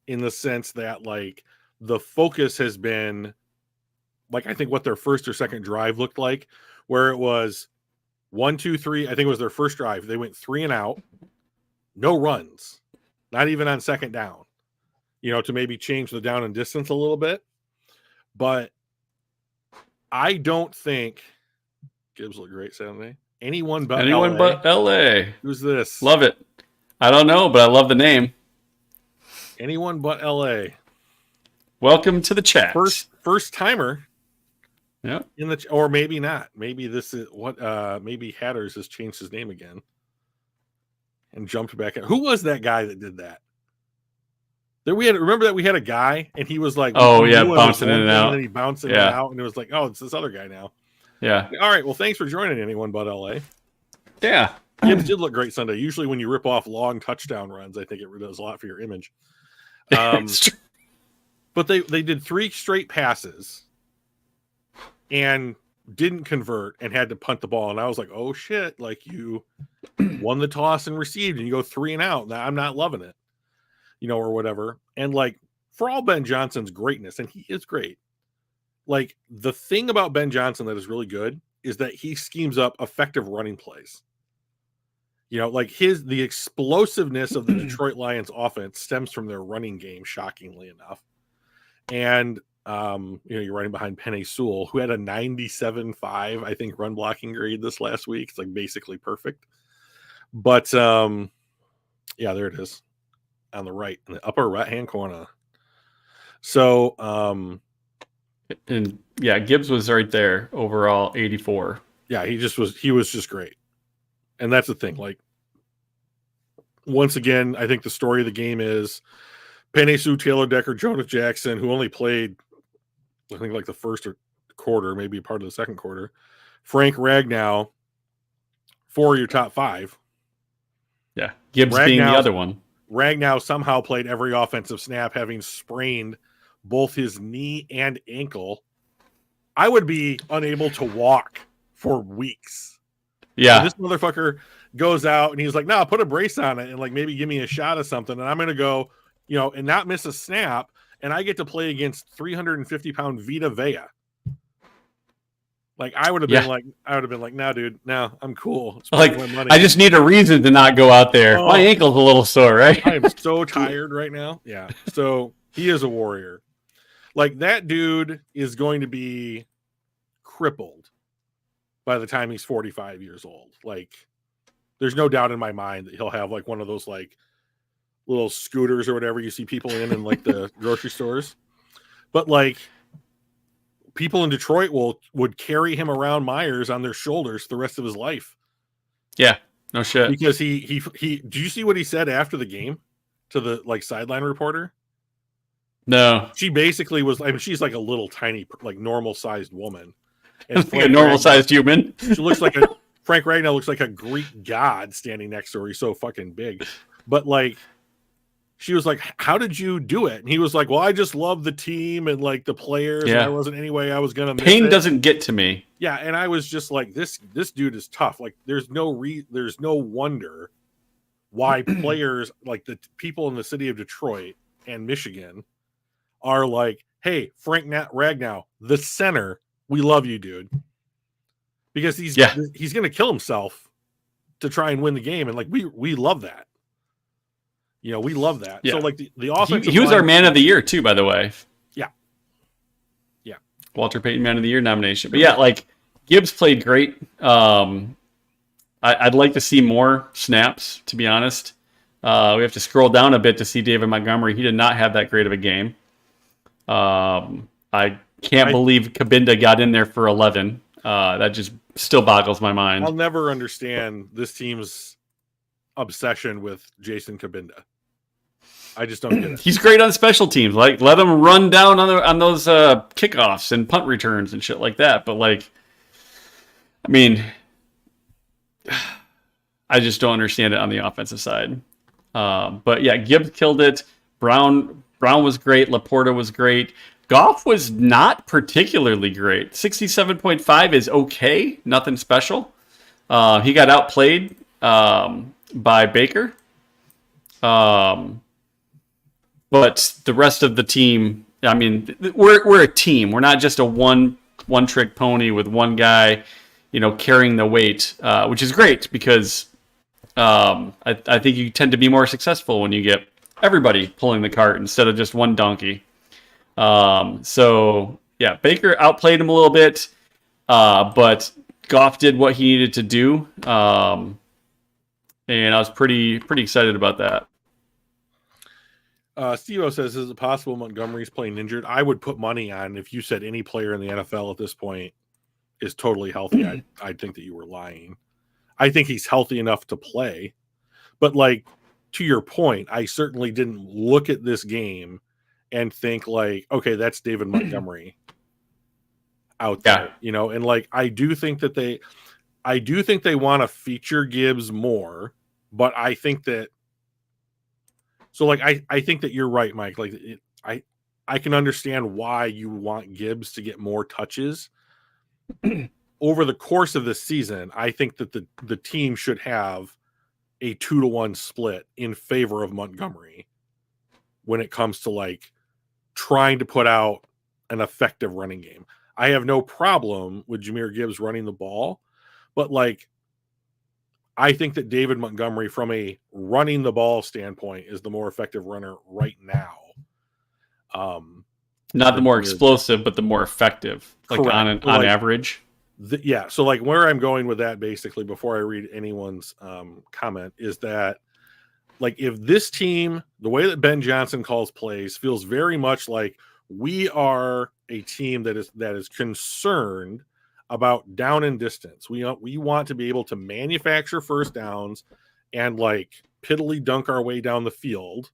in the sense that like the focus has been like, I think what their first or second drive looked like, where it was 1, 2, 3. I think it was their first drive. They went 3 and out, no runs, not even on second down, to maybe change the down and distance a little bit. But I don't think Gibbs looked great Saturday. Anyone but LA. Who's this? Love it. I don't know, but I love the name. Anyone but LA. Welcome to the chat. First timer. Yeah. Or maybe not. Maybe this is what maybe Hatters has changed his name again and jumped back in. Who was that guy that did that? Remember that we had a guy and he was like, bouncing in and out. And then he bounced in and out, and it was like, oh, it's this other guy now. Yeah. All right. Well, thanks for joining Anyone But LA. Yeah. Gibbs did look great Sunday. Usually when you rip off long touchdown runs, I think it does a lot for your image. But they did 3 straight passes and didn't convert and had to punt the ball. And I was like, oh shit, like you won the toss and received and you go 3 and out. Now I'm not loving it, or whatever. And like for all Ben Johnson's greatness, and he is great. Like the thing about Ben Johnson that is really good is that he schemes up effective running plays. Like the explosiveness of the Detroit Lions offense stems from their running game, shockingly enough. And, you're running behind Penei Sewell, who had a 97.5, I think, run blocking grade this last week. It's like basically perfect. But, there it is on the right, in the upper right-hand corner. So, and Gibbs was right there overall, 84. Yeah, he was just great. And that's the thing. Like, once again, I think the story of the game is Penei Sewell, Taylor Decker, Jonas Jackson, who only played, I think, like the first quarter, maybe part of the second quarter. Frank Ragnow, 4 of your top 5. Yeah, Gibbs being the other one. Ragnow somehow played every offensive snap, having sprained both his knee and ankle. I would be unable to walk for weeks. Yeah. And this motherfucker goes out and he's like, no, put a brace on it and like maybe give me a shot of something. And I'm going to go, and not miss a snap. And I get to play against 350-pound Vita Vea. Like I would have been like, no, dude, no, I'm cool. Like I just need a reason to not go out there. My ankle's a little sore, right? I am so tired right now. Yeah. So he is a warrior. Like that dude is going to be crippled by the time he's 45 years old. Like there's no doubt in my mind that he'll have like one of those like little scooters or whatever you see people in like the grocery stores. But like people in Detroit would carry him around Myers on their shoulders the rest of his life. Yeah, no shit. Because he do you see what he said after the game to the like sideline reporter? No. She basically was, she's like a little tiny, like normal sized woman. And like a normal sized human. She looks like Frank Ragnow looks like a Greek god standing next to her. He's so fucking big. But like, she was like, how did you do it? And he was like, well, I just love the team and like the players. Yeah. And there wasn't any way I was going to miss Pain it. Doesn't get to me. Yeah. And I was just like, this dude is tough. Like there's no wonder why players like the people in the city of Detroit and Michigan are like, hey, Frank Ragnow, the center, we love you, dude. Because he's going to kill himself to try and win the game. And like, we love that. You know, we love that. Yeah. So like the offensive he was our man of the year too, by the way. Yeah. Walter Payton Man of the Year nomination. But yeah, like Gibbs played great. I'd like to see more snaps, to be honest. We have to scroll down a bit to see David Montgomery. He did not have that great of a game. I can't believe Kabinda got in there for 11. That just still boggles my mind. I'll never understand this team's obsession with Jason Kabinda. I just don't get it. He's great on special teams. Like, let him run down on those kickoffs and punt returns and shit like that. But like, I mean, I just don't understand it on the offensive side. But yeah, Gibbs killed it. Brown was great. Laporta was great. Goff was not particularly great. 67.5 is okay. Nothing special. He got outplayed by Baker. But the rest of the team, I mean, we're a team. We're not just a one trick pony with one guy, carrying the weight, which is great because I think you tend to be more successful when you get everybody pulling the cart instead of just one donkey. So yeah, Baker outplayed him a little bit, but Goff did what he needed to do, and I was pretty excited about that. Steve-O says, is it possible Montgomery's playing injured? I would put money on if you said any player in the NFL at this point is totally healthy. I'd think that you were lying. I think he's healthy enough to play. But like, to your point, I certainly didn't look at this game and think like, okay, that's David Montgomery out there, and like, I do think they want to feature Gibbs more, but I think that, so like, I think that you're right, Mike. Like I can understand why you want Gibbs to get more touches over the course of this season. I think that the team should have a 2-to-1 split in favor of Montgomery when it comes to like trying to put out an effective running game. I have no problem with Jahmyr Gibbs running the ball, but like, I think that David Montgomery, from a running the ball standpoint, is the more effective runner right now. Not the more explosive, but the more effective, like on average. So like, where I'm going with that, basically, before I read anyone's comment, is that like, if this team, the way that Ben Johnson calls plays, feels very much like we are a team that is concerned about down and distance. We want to be able to manufacture first downs and like piddly dunk our way down the field,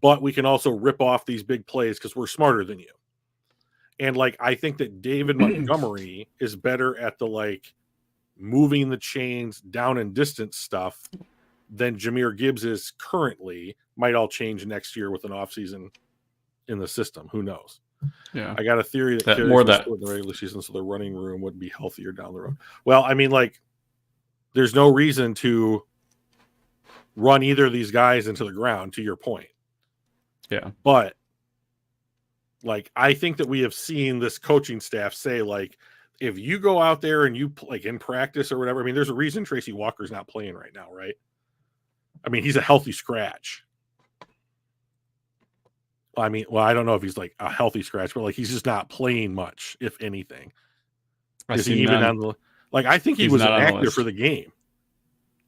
but we can also rip off these big plays because we're smarter than you. And like, I think that David Montgomery is better at the like moving the chains down and distance stuff than Jahmyr Gibbs is currently. Might all change next year with an offseason in the system. Who knows? Yeah, I got a theory that more that in the regular season, so the running room would be healthier down the road. Well, I mean, like, there's no reason to run either of these guys into the ground. To your point, yeah, but like, I think that we have seen this coaching staff say, like, if you go out there and you like in practice or whatever, I mean, there's a reason Tracy Walker's not playing right now, right? I mean, he's a healthy scratch. I mean, well, I don't know if he's like a healthy scratch, but like, he's just not playing much, if anything. Is he even on the, like, I think he was an actor for the game.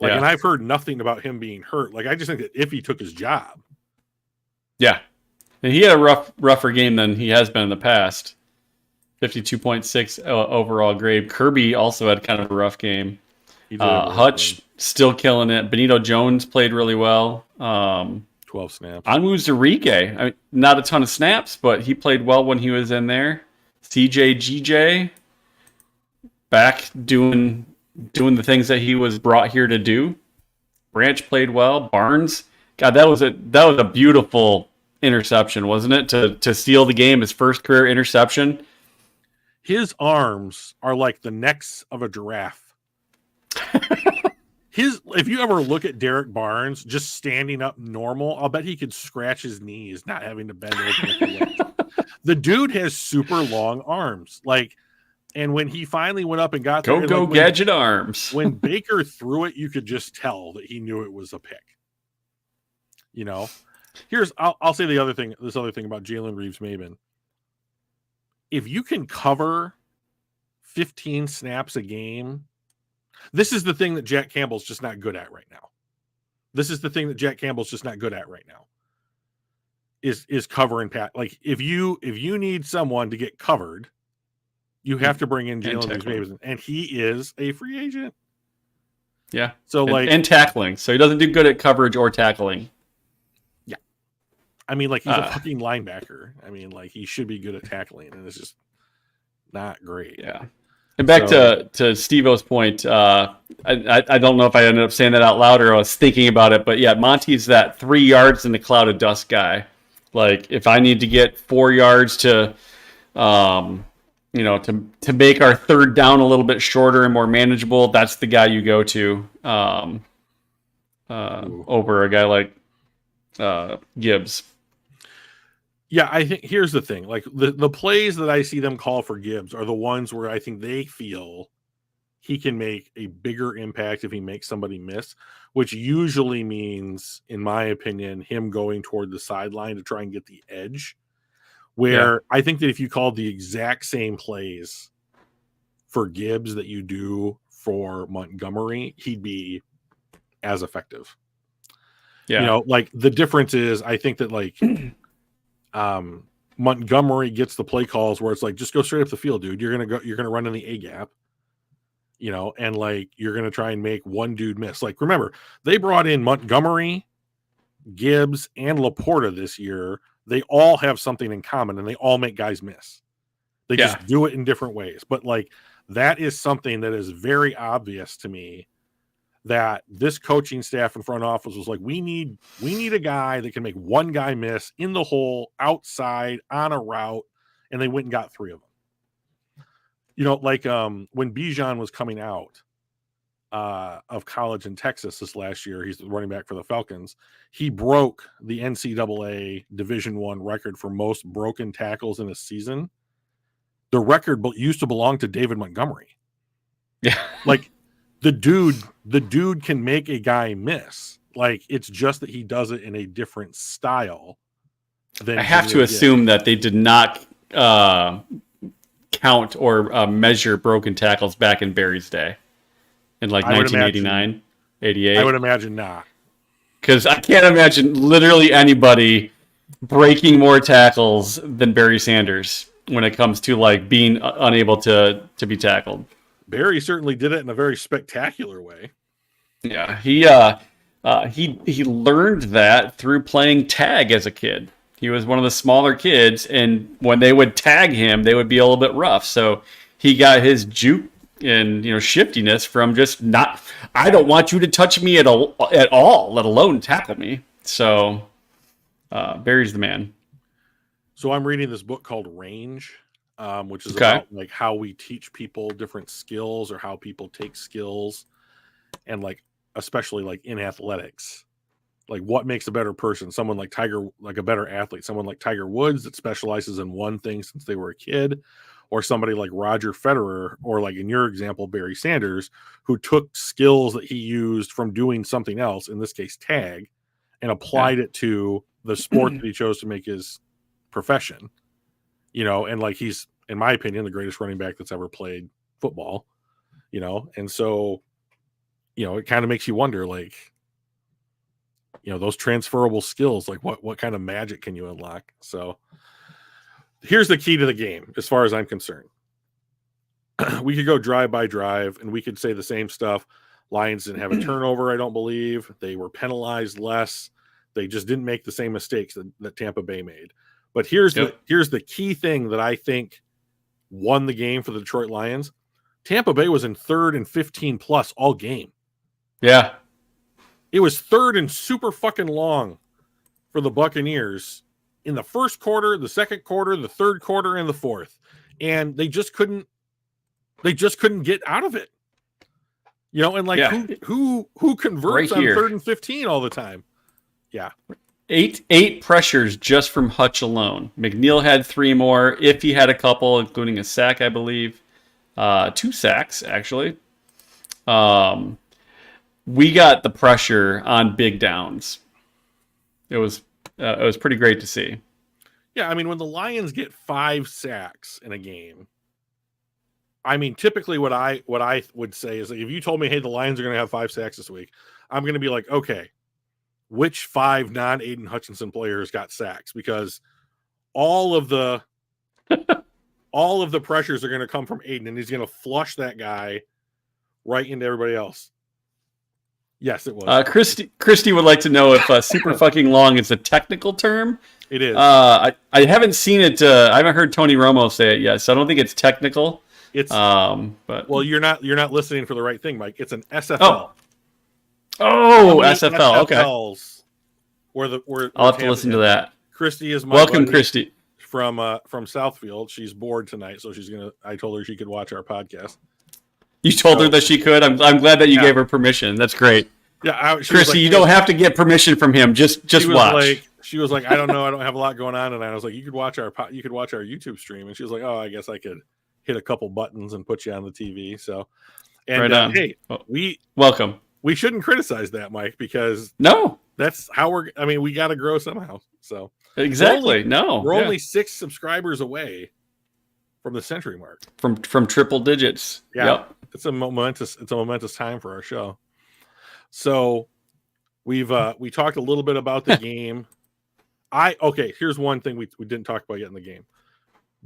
Like, and I've heard nothing about him being hurt. Like, I just think that if he took his job. Yeah. And he had a rougher game than he has been in the past. 52.6 overall grade. Kirby also had kind of a rough game. Hutch still killing it. Benito Jones played really well. 12 snaps. Onwuzurike, I mean, not a ton of snaps, but he played well when he was in there. CJ GJ back doing the things that he was brought here to do. Branch played well. Barnes, God, that was a beautiful interception, wasn't it? To steal the game, his first career interception. His arms are like the necks of a giraffe. If you ever look at Derek Barnes just standing up normal, I'll bet he could scratch his knees, not having to bend over. The dude has super long arms. Like, and when he finally went up and got there, go like, gadget arms. When Baker threw it, you could just tell that he knew it was a pick. You know, I'll say this other thing about Jalen Reeves-Maybin. If you can cover 15 snaps a game, this is the thing that Jack Campbell's just not good at right now. Is cover and pat. Like, if you need someone to get covered, you have to bring in Jalen Reeves-Maybin, and he is a free agent. Yeah. So and tackling. So he doesn't do good at coverage or tackling. Yeah. I mean, like, he's a fucking linebacker. I mean, like, he should be good at tackling, and it's just not great. Yeah. And back to Steve-O's point, I don't know if I ended up saying that out loud or I was thinking about it, but yeah, Monty's that 3 yards in the cloud of dust guy. Like, if I need to get 4 yards to make our third down a little bit shorter and more manageable, that's the guy you go to over a guy like Gibbs. Yeah, I think here's the thing. Like, the plays that I see them call for Gibbs are the ones where I think they feel he can make a bigger impact if he makes somebody miss, which usually means, in my opinion, him going toward the sideline to try and get the edge. Where I think that if you called the exact same plays for Gibbs that you do for Montgomery, he'd be as effective. Yeah. You know, like, the difference is, I think that, like, Montgomery gets the play calls where it's like, just go straight up the field, dude. You're going to run in the A gap, you know, and, like, you're going to try and make one dude miss. Like, remember, they brought in Montgomery, Gibbs, and Laporta this year. They all have something in common, and they all make guys miss. They just do it in different ways. But, like, that is something that is very obvious to me, that this coaching staff and front office was like, we need a guy that can make one guy miss in the hole, outside, on a route, and they went and got 3 of them. You know, like, when Bijan was coming out of college in Texas this last year, he's the running back for the Falcons. He broke the NCAA Division I record for most broken tackles in a season. The record used to belong to David Montgomery. Yeah. Like, the dude can make a guy miss. Like, it's just that he does it in a different style. I have to assume that they did not count or measure broken tackles back in Barry's day. In like 1989, 88? I would imagine not. Because I can't imagine literally anybody breaking more tackles than Barry Sanders when it comes to, like, being unable to be tackled. Barry certainly did it in a very spectacular way. Yeah, he learned that through playing tag as a kid. He was one of the smaller kids, and when they would tag him, they would be a little bit rough. So he got his juke and, shiftiness from just not, I don't want you to touch me at all, let alone tackle me. So Barry's the man. So I'm reading this book called Range, which is about, like, how we teach people different skills, or how people take skills, and, like, especially, like, in athletics, like, what makes a better person? Someone like a better athlete, someone like Tiger Woods that specializes in one thing since they were a kid, or somebody like Roger Federer, or, like, in your example, Barry Sanders, who took skills that he used from doing something else, in this case tag, and applied it to the sport that he chose to make his profession. And, like, he's, in my opinion, the greatest running back that's ever played football, and so, it kind of makes you wonder, like, those transferable skills, like, what kind of magic can you unlock? So here's the key to the game, as far as I'm concerned. We could go drive by drive, and we could say the same stuff. Lions didn't have a turnover, I don't believe. They were penalized less. They just didn't make the same mistakes that Tampa Bay made. But here's the key thing that I think won the game for the Detroit Lions. Tampa Bay was in 3rd and 15 plus all game. Yeah. It was 3rd and super fucking long for the Buccaneers in the first quarter, the second quarter, the third quarter, and the fourth. And they just couldn't get out of it. And, like, who converts on 3rd and 15 all the time? Yeah. eight pressures just from Hutch alone. McNeil had 3 more. If he had a couple, including a sack, I believe. 2 sacks, actually. We got the pressure on big downs. It was pretty great to see. Yeah, I mean, when the Lions get 5 sacks in a game, I mean, typically what I would say is, like, if you told me, hey, the Lions are going to have 5 sacks this week, I'm going to be like, okay, which 5 non-Aiden Hutchinson players got sacks? Because all of the pressures are going to come from Aiden, and he's going to flush that guy right into everybody else. Yes, it was. Christy would like to know if super fucking long is a technical term. It is. I haven't seen it. I haven't heard Tony Romo say it yet, so I don't think it's technical. It's but well, you're not listening for the right thing, Mike. It's an SFL. SFL. Okay. I'll have to listen to that. Christy is my welcome, buddy Christy from Southfield. She's bored tonight, so I told her she could watch our podcast. You told her that she could. I'm glad that you gave her permission. That's great. Yeah, Christy, you don't have to get permission from him. Just watch. She was like, I don't know, I don't have a lot going on, and I was like, you could watch our YouTube stream, and she was like, oh, I guess I could hit a couple buttons and put you on the TV. So, and right on. Hey, welcome. We shouldn't criticize that, Mike, because no, that's how we got to grow somehow. So exactly, we're only 6 subscribers away from the century mark. From triple digits. Yeah, yep. It's a momentous time for our show. So we talked a little bit about the game. Here's one thing we didn't talk about yet in the game.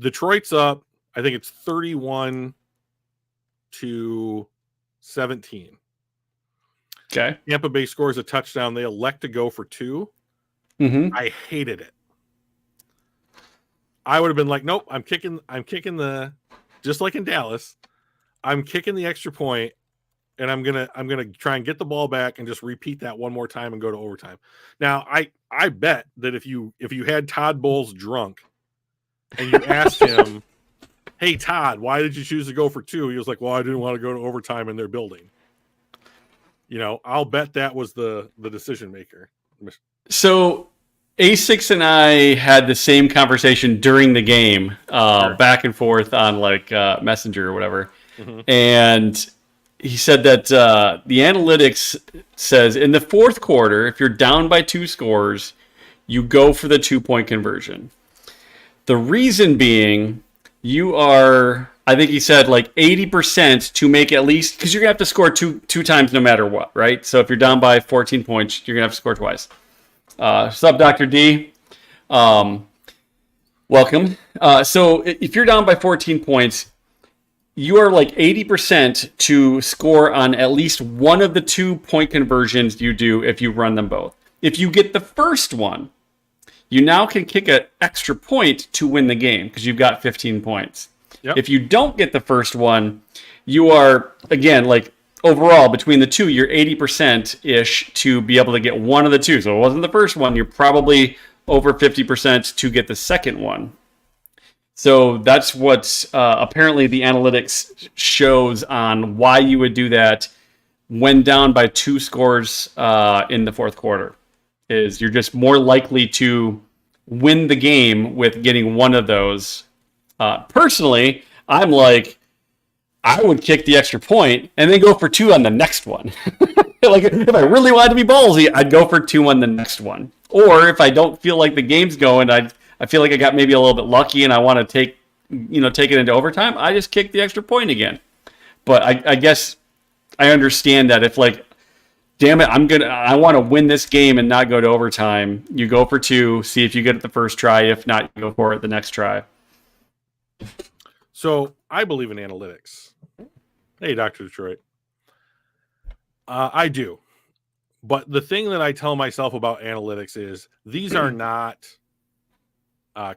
Detroit's up. I think it's 31-17. Okay. Tampa Bay scores a touchdown. They elect to go for 2. Mm-hmm. I hated it. I would have been like, nope, I'm kicking the, just like in Dallas, I'm kicking the extra point, and I'm gonna try and get the ball back and just repeat that one more time and go to overtime. Now, I bet that if you had Todd Bowles drunk and you asked him, hey Todd, why did you choose to go for 2? He was like, well, I didn't want to go to overtime in their building. I'll bet that was the decision maker. So A6 and I had the same conversation during the game, Sure. back and forth on Messenger or whatever. Mm-hmm. And he said that the analytics says in the fourth quarter, if you're down by 2 scores, you go for the 2-point conversion. The reason being, you are, I think he said 80% to make at least, because you're going to have to score two times no matter what, right? So if you're down by 14 points, you're going to have to score twice. Sup, Dr. D? Welcome. So if you're down by 14 points, you are 80% to score on at least one of the 2-point conversions you do if you run them both. If you get the first one, you now can kick an extra point to win the game because you've got 15 points. Yep. If you don't get the first one, you are, again, overall, between the two, you're 80%-ish to be able to get one of the 2. So it wasn't the first one. You're probably over 50% to get the second one. So that's what apparently the analytics shows on why you would do that when down by 2 scores in the fourth quarter. Is you're just more likely to win the game with getting one of those. Personally, I'm I would kick the extra point and then go for 2 on the next one. If I really wanted to be ballsy, I'd go for 2 on the next one. Or if I don't feel like the game's going, I feel like I got maybe a little bit lucky and I want to take it into overtime, I just kick the extra point again. But I guess I understand that if damn it, I want to win this game and not go to overtime. You go for 2, see if you get it the first try. If not, you go for it the next try. So I believe in analytics. Hey, Dr. Detroit. I do. But the thing that I tell myself about analytics is these are not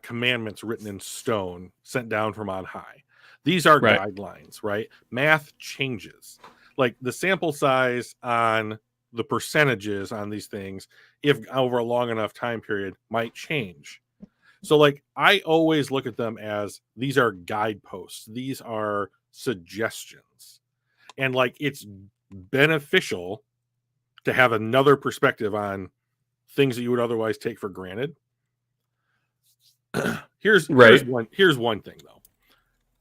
commandments written in stone, sent down from on high. These are guidelines, right? Math changes. The sample size on the percentages on these things, if over a long enough time period, might change. So I always look at them as these are guideposts. These are suggestions. And it's beneficial to have another perspective on things that you would otherwise take for granted. Here's one thing though.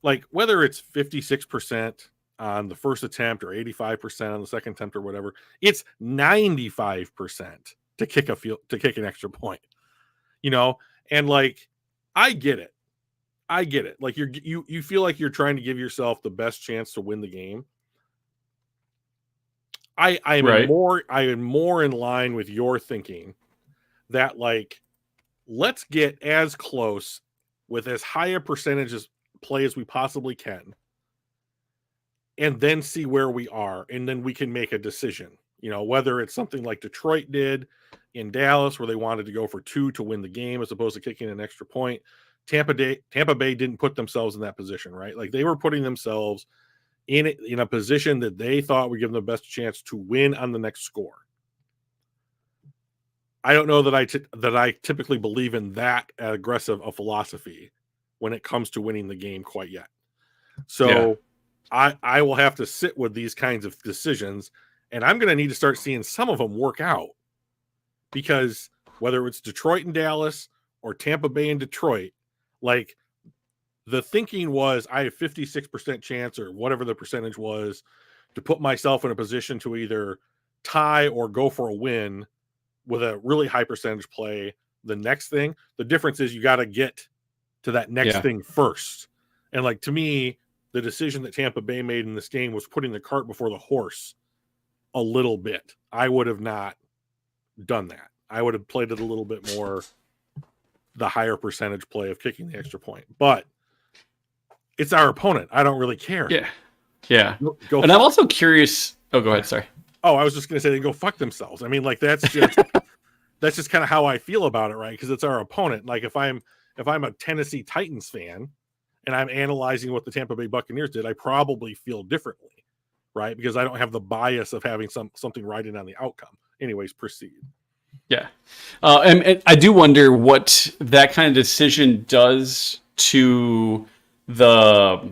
Like whether it's 56% on the first attempt or 85% on the second attempt or whatever, it's 95% to kick an extra point. You know, and like I get it. Like you feel like you're trying to give yourself the best chance to win the game. I am more in line with your thinking that like let's get as close with as high a percentage of play as we possibly can, and then see where we are, and then we can make a decision. You know, whether it's something like Detroit did in Dallas, where they wanted to go for 2 to win the game as opposed to kicking an extra point. Tampa Bay didn't put themselves in that position, right? Like they were putting themselves in a position that they thought would give them the best chance to win on the next score. I don't know that I typically believe in that aggressive a philosophy when it comes to winning the game quite yet. So I will have to sit with these kinds of decisions, and I'm going to need to start seeing some of them work out, because whether it's Detroit and Dallas or Tampa Bay and Detroit, like the thinking was I have 56% chance or whatever the percentage was to put myself in a position to either tie or go for a win with a really high percentage play. The next thing, the difference is you got to get to that next thing first. And like, to me, the decision that Tampa Bay made in this game was putting the cart before the horse a little bit. I would have not done that. I would have played it a little bit more, the higher percentage play of kicking the extra point. But it's our opponent. I don't really care. Yeah. Go and I'm also curious. Oh, go ahead. Sorry. Oh, I was just going to say they go fuck themselves. I mean, like that's just kind of how I feel about it, right? Because it's our opponent. Like if I'm a Tennessee Titans fan and I'm analyzing what the Tampa Bay Buccaneers did, I probably feel differently, right? Because I don't have the bias of having something riding on the outcome. Anyways, proceed. Yeah. And I do wonder what that kind of decision does to the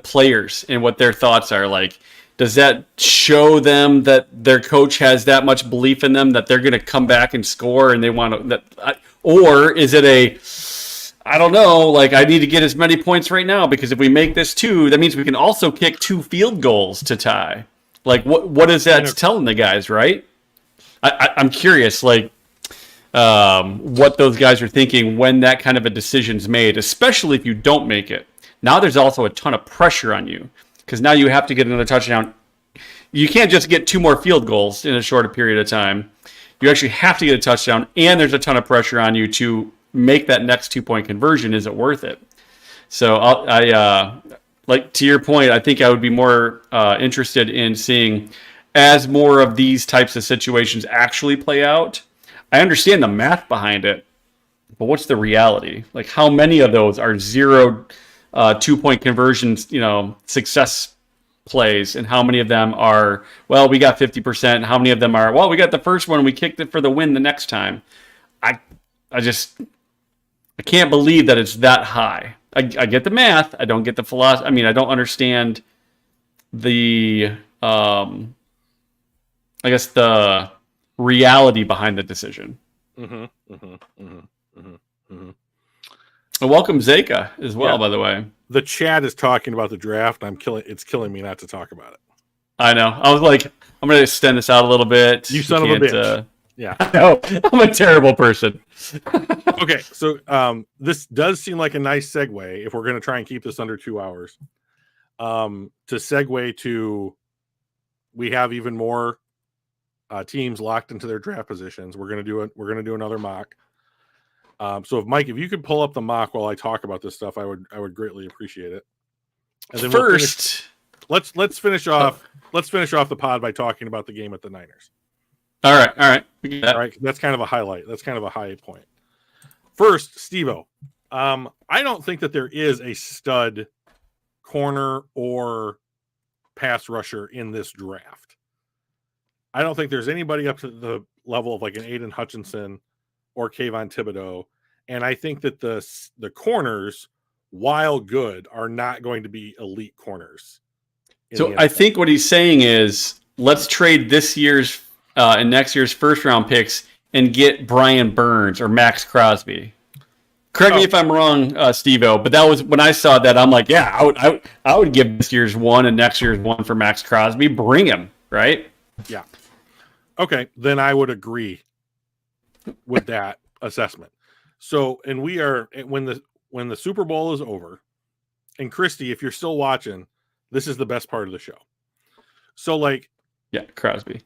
players and what their thoughts are. Like, does that show them that their coach has that much belief in them that they're going to come back and score and they want to, or is it I don't know, like I need to get as many points right now because if we make this 2, that means we can also kick 2 field goals to tie. Like what is that telling the guys, right? I'm curious, like, what those guys are thinking when that kind of a decision's made, especially if you don't make it. Now there's also a ton of pressure on you because now you have to get another touchdown. You can't just get 2 more field goals in a shorter period of time. You actually have to get a touchdown, and there's a ton of pressure on you to make that next 2-point conversion. Is it worth it? So I like to your point, I think I would be more interested in seeing as more of these types of situations actually play out. I understand the math behind it, but what's the reality? Like how many of those are 0 2-point conversions, success plays, and how many of them are, well, we got 50%, how many of them are, well, we got the first one, we kicked it for the win the next time. I can't believe that it's that high. I get the math, I don't get the philosophy. I mean, I don't understand the I guess the reality behind the decision. And welcome Zeka as well, by the way. The chat is talking about the draft. It's killing me not to talk about it. I know. I was like, I'm going to extend this out a little bit. You son of a bitch. Yeah. I know. I'm a terrible person. Okay. So this does seem like a nice segue if we're going to try and keep this under 2 hours. To segue to, we have even more teams locked into their draft positions. We're going to do another mock. So if Mike, if you could pull up the mock while I talk about this stuff, I would greatly appreciate it. And then let's finish off the pod by talking about the game at the Niners. All right. All right. That's kind of a highlight. That's kind of a high point. First, Steve-O. I don't think that there is a stud corner or pass rusher in this draft. I don't think there's anybody up to the level of like an Aiden Hutchinson or Kayvon Thibodeau. And I think that the corners, while good, are not going to be elite corners. So I think what he's saying is, let's trade this year's and next year's first round picks and get Brian Burns or Max Crosby. Correct me if I'm wrong, Steve-O, but that was when I saw that. I'm like, yeah, I would give this year's one and next year's one for Max Crosby. Bring him, right? Yeah. Okay, then I would agree with that assessment. So, and we are when the Super Bowl is over, and Christy, if you're still watching, this is the best part of the show. So, like, yeah, Crosby.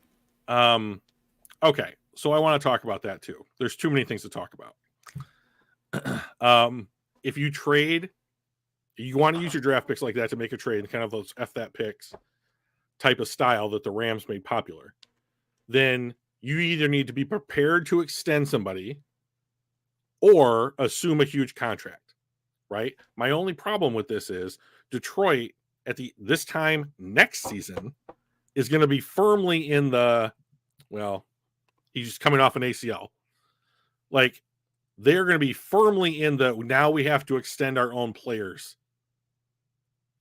Okay, so I want to talk about that too. There's too many things to talk about. If you trade, you want to use your draft picks like that to make a trade, kind of those F that picks type of style that the Rams made popular, then you either need to be prepared to extend somebody or assume a huge contract, right? My only problem with this is Detroit at this time next season is going to be firmly in the, well, he's coming off an ACL. Like, they're going to be firmly in the now we have to extend our own players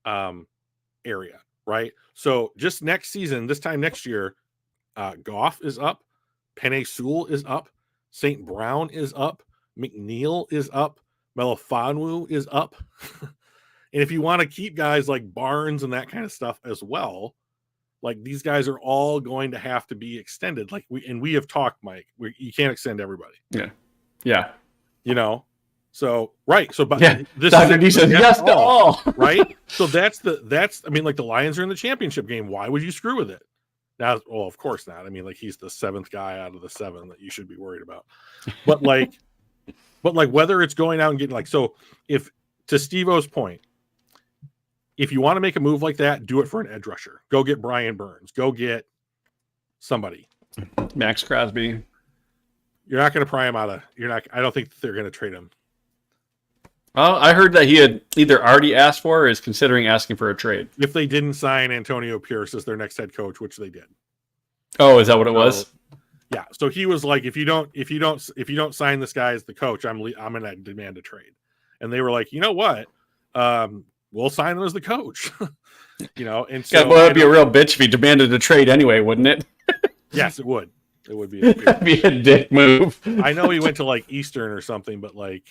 area, right? So just next season, this time next year, Goff is up, Penei Sewell is up, St. Brown is up, McNeil is up, Melifonwu is up. And if you want to keep guys like Barnes and that kind of stuff as well, like these guys are all going to have to be extended. Like we have talked, Mike, you can't extend everybody. Yeah. You know, so right. So, but this Dr. D says yes to all, right? So I mean, like the Lions are in the championship game. Why would you screw with it? Now, well, of course not. I mean, like he's the seventh guy out of the seven that you should be worried about. But like whether it's going out and getting like, so if to Steve-O's point, if you want to make a move like that, do it for an edge rusher. Go get Brian Burns. Go get somebody. Max Crosby. You're not going to pry him out of. I don't think they're going to trade him. Well, I heard that he had either already asked for or is considering asking for a trade. If they didn't sign Antonio Pierce as their next head coach, which they did. Oh, is that what it was? Yeah. So he was like, if you don't sign this guy as the coach, I'm going to demand a trade. And they were like, you know what? We'll sign him as the coach. You know, and so it'd be a real bitch if he demanded a trade anyway, wouldn't it? Yes, it would. It would be. That'd be a dick move. I know he went to like Eastern or something, but like,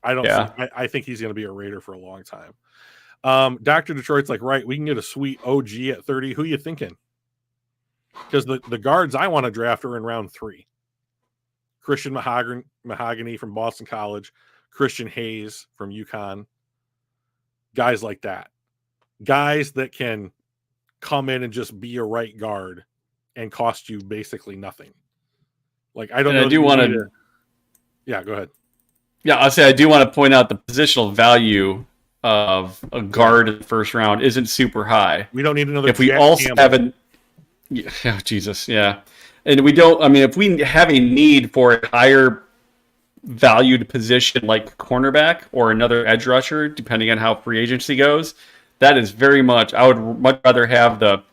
I don't. Yeah. I think he's going to be a Raider for a long time. Dr. Detroit's like, right, we can get a sweet OG at 30. Who you thinking? Because the guards I want to draft are in round 3. Christian Mahogany from Boston College, Christian Hayes from UConn. Guys like that. Guys that can come in and just be a right guard and cost you basically nothing. Like, I don't know. I do want to. Yeah, go ahead. Yeah, I'll say I do want to point out the positional value of a guard in the first round isn't super high. We don't need another. If we also have an. Yeah, Jesus, yeah. And we don't. I mean, if we have a need for a higher valued position like cornerback or another edge rusher, depending on how free agency goes, that is very much. I would much rather have the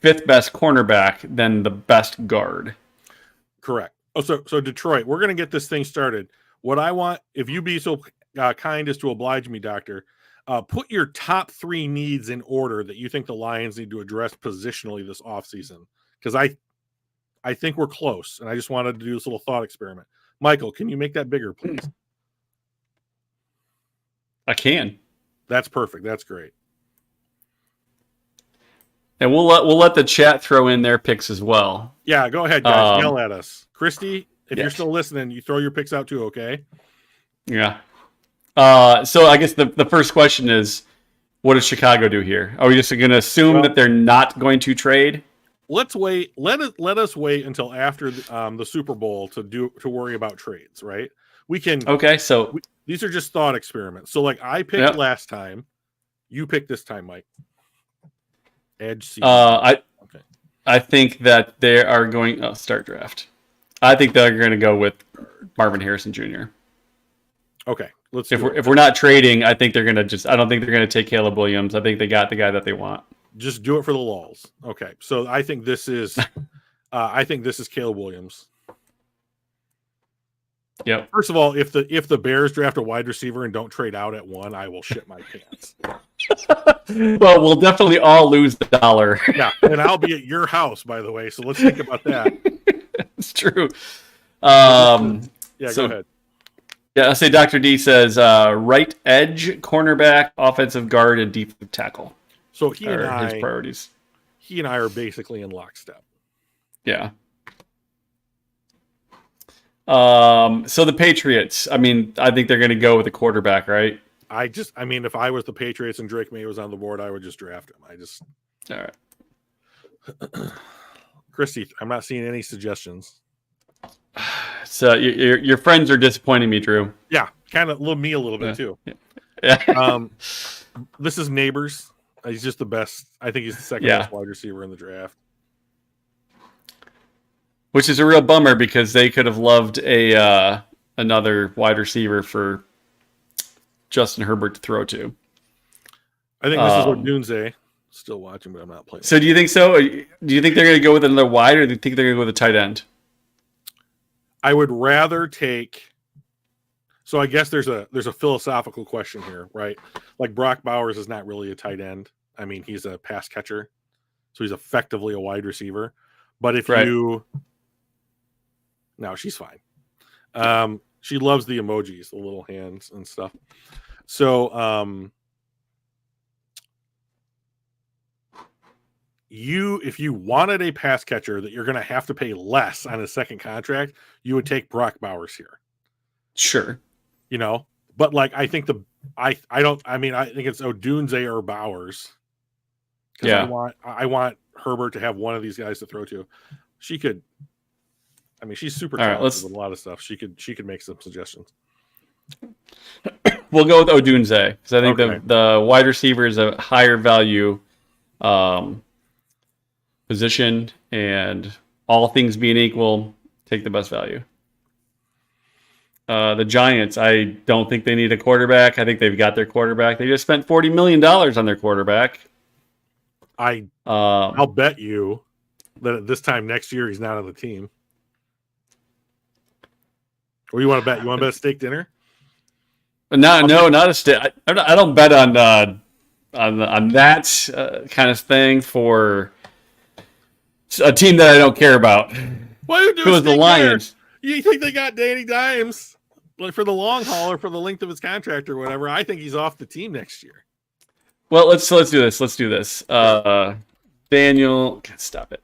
5th best cornerback than the best guard. Correct. Oh, so Detroit, we're going to get this thing started. What I want, if you be so kind as to oblige me, Doctor, put your top 3 needs in order that you think the Lions need to address positionally this offseason. Because I think we're close, and I just wanted to do this little thought experiment. Michael, can you make that bigger, please? I can. That's perfect. That's great. And we'll let the chat throw in their picks as well. Yeah, go ahead, guys. Yell at us. Christy, if you're still listening, you throw your picks out too, okay? Yeah. So I guess the first question is, what does Chicago do here? Are we just going to assume that they're not going to trade? Let's wait. Let us wait until after the Super Bowl to worry about trades, right? We can. Okay, so these are just thought experiments. So, like I picked last time, you picked this time, Mike. Edge season. I think that they are going start draft. I think they're going to go with Marvin Harrison Jr. Okay, let's. If we're not trading, I think they're going to I don't think they're going to take Caleb Williams. I think they got the guy that they want. Just do it for the lulz. Okay, so I think this is. I think this is Caleb Williams. Yep. First of all, if the Bears draft a wide receiver and don't trade out at 1, I will shit my pants. Well, we'll definitely all lose the dollar. Yeah, and I'll be at your house, by the way. So let's think about that. It's true. Yeah, so, go ahead. Yeah, I'll say Dr. D says right edge, cornerback, offensive guard, and defensive tackle. So his priorities. He and I are basically in lockstep. Yeah. So the Patriots, I mean, I think they're going to go with a quarterback, right? I mean, if I was the Patriots and Drake May was on the board, I would just draft him. All right. Christy, I'm not seeing any suggestions. So your friends are disappointing me, Drew. Yeah, kind of me a little bit too. Yeah. This is Neighbors. He's just the best. I think he's the second best wide receiver in the draft. Which is a real bummer because they could have loved another wide receiver for Justin Herbert to throw to. I think this is Odunze. Still watching, but I'm not playing. So do you think so? Do you think they're going to go with another wide, or do you think they're going to go with a tight end? I would rather take. So I guess there's a philosophical question here, right? Like Brock Bowers is not really a tight end. I mean, he's a pass catcher, so he's effectively a wide receiver. But if no, she's fine. She loves the emojis, the little hands and stuff. So if you wanted a pass catcher that you're going to have to pay less on his second contract, you would take Brock Bowers here. Sure. But like, I think I think it's Odunze or Bowers. Yeah. I want Herbert to have one of these guys to throw to. She's super talented with a lot of stuff. She could make some suggestions. We'll go with Odunze because I think the wide receiver is a higher value position, and all things being equal, take the best value. The Giants, I don't think they need a quarterback. I think they've got their quarterback. They just spent $40 million on their quarterback. I'll bet you that at this time next year he's not on the team. Or you want to bet? You want to bet a steak dinner? Not a steak. I don't bet on that kind of thing for a team that I don't care about. Why would you do it was the Lions? You think they got Danny Dimes for the long haul or for the length of his contract or whatever? I think he's off the team next year. Well, let's do this. Let's do this. Daniel, stop it.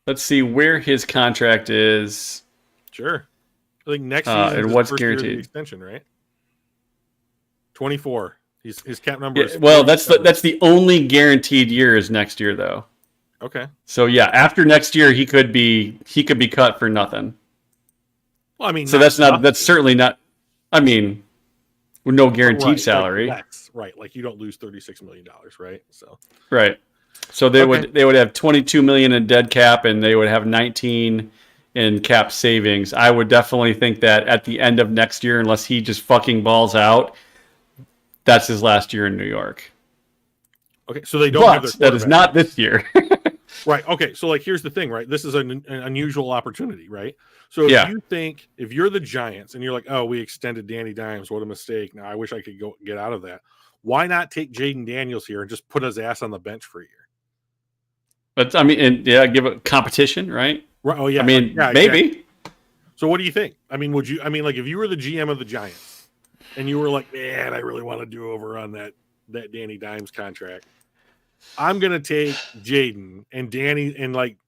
Let's see where his contract is. Sure. I think next season and what's guaranteed extension, right? 24. His cap number is. Well, that's the only guaranteed year is next year, though. Okay. So yeah, after next year, he could be cut for nothing. Well, I mean, so that's certainly not. I mean, with no guaranteed salary, right? Like you don't lose $36 million, right? So right. So they would have $22 million in dead cap, and they would have 19 in cap savings. I would definitely think that at the end of next year, unless he just fucking balls out, that's his last year in New York. Okay, so they don't have their quarterback. That is not this year. Right. Okay. So, like, here's the thing, right? This is an unusual opportunity, right? So, if you're the Giants and you're like, oh, we extended Danny Dimes, what a mistake. Now, I wish I could go get out of that. Why not take Jaden Daniels here and just put his ass on the bench for a year? But I mean, give it competition, right? Right. Oh, yeah. I mean, maybe. Exactly. So, what do you think? I mean, like, if you were the GM of the Giants and you were like, man, I really want to do over on that Danny Dimes contract. I'm gonna take Jaden and Danny and like,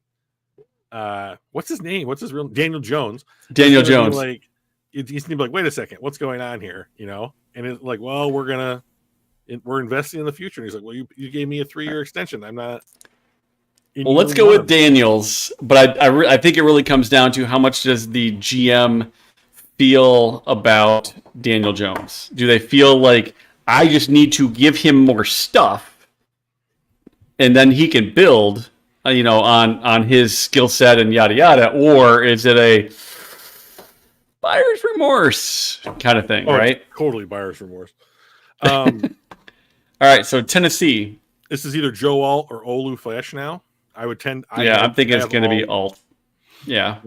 what's his name? What's his real Daniel Jones? Daniel Jones. Like, he's gonna be like, wait a second, what's going on here? And it's like, well, we're investing in the future. And he's like, well, you gave me a 3-year extension. I'm not. Well, let's go with Daniels, but I think it really comes down to how much does the GM feel about Daniel Jones? Do they feel like I just need to give him more stuff? And then he can build, on his skill set and yada yada, or is it a buyer's remorse kind of thing, right? Totally buyer's remorse. All right, so Tennessee. This is either Joe Alt or Olu Flash now. I'm thinking it's going to be Alt. Yeah.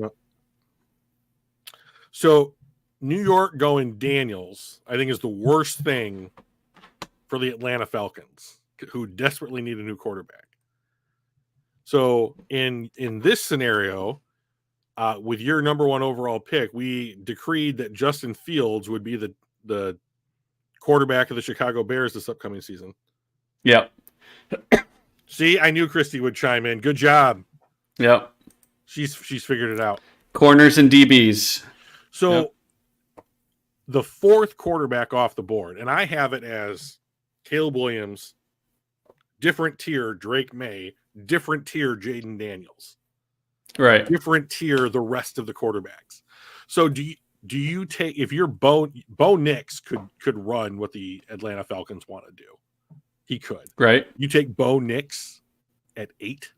So New York going Daniels, I think, is the worst thing for the Atlanta Falcons, who desperately need a new quarterback. So in this scenario, with your number 1 overall pick, we decreed that Justin Fields would be the quarterback of the Chicago Bears this upcoming season. Yep. See, I knew Christy would chime in. Good job. Yep. She's figured it out. Corners and DBs. So the 4th quarterback off the board, and I have it as Caleb Williams, different tier Drake May, different tier Jaden Daniels, right? Different tier the rest of the quarterbacks. So do you take, if you're Bo Nix could run what the Atlanta Falcons want to do, he could, right? You take Bo Nix at 8.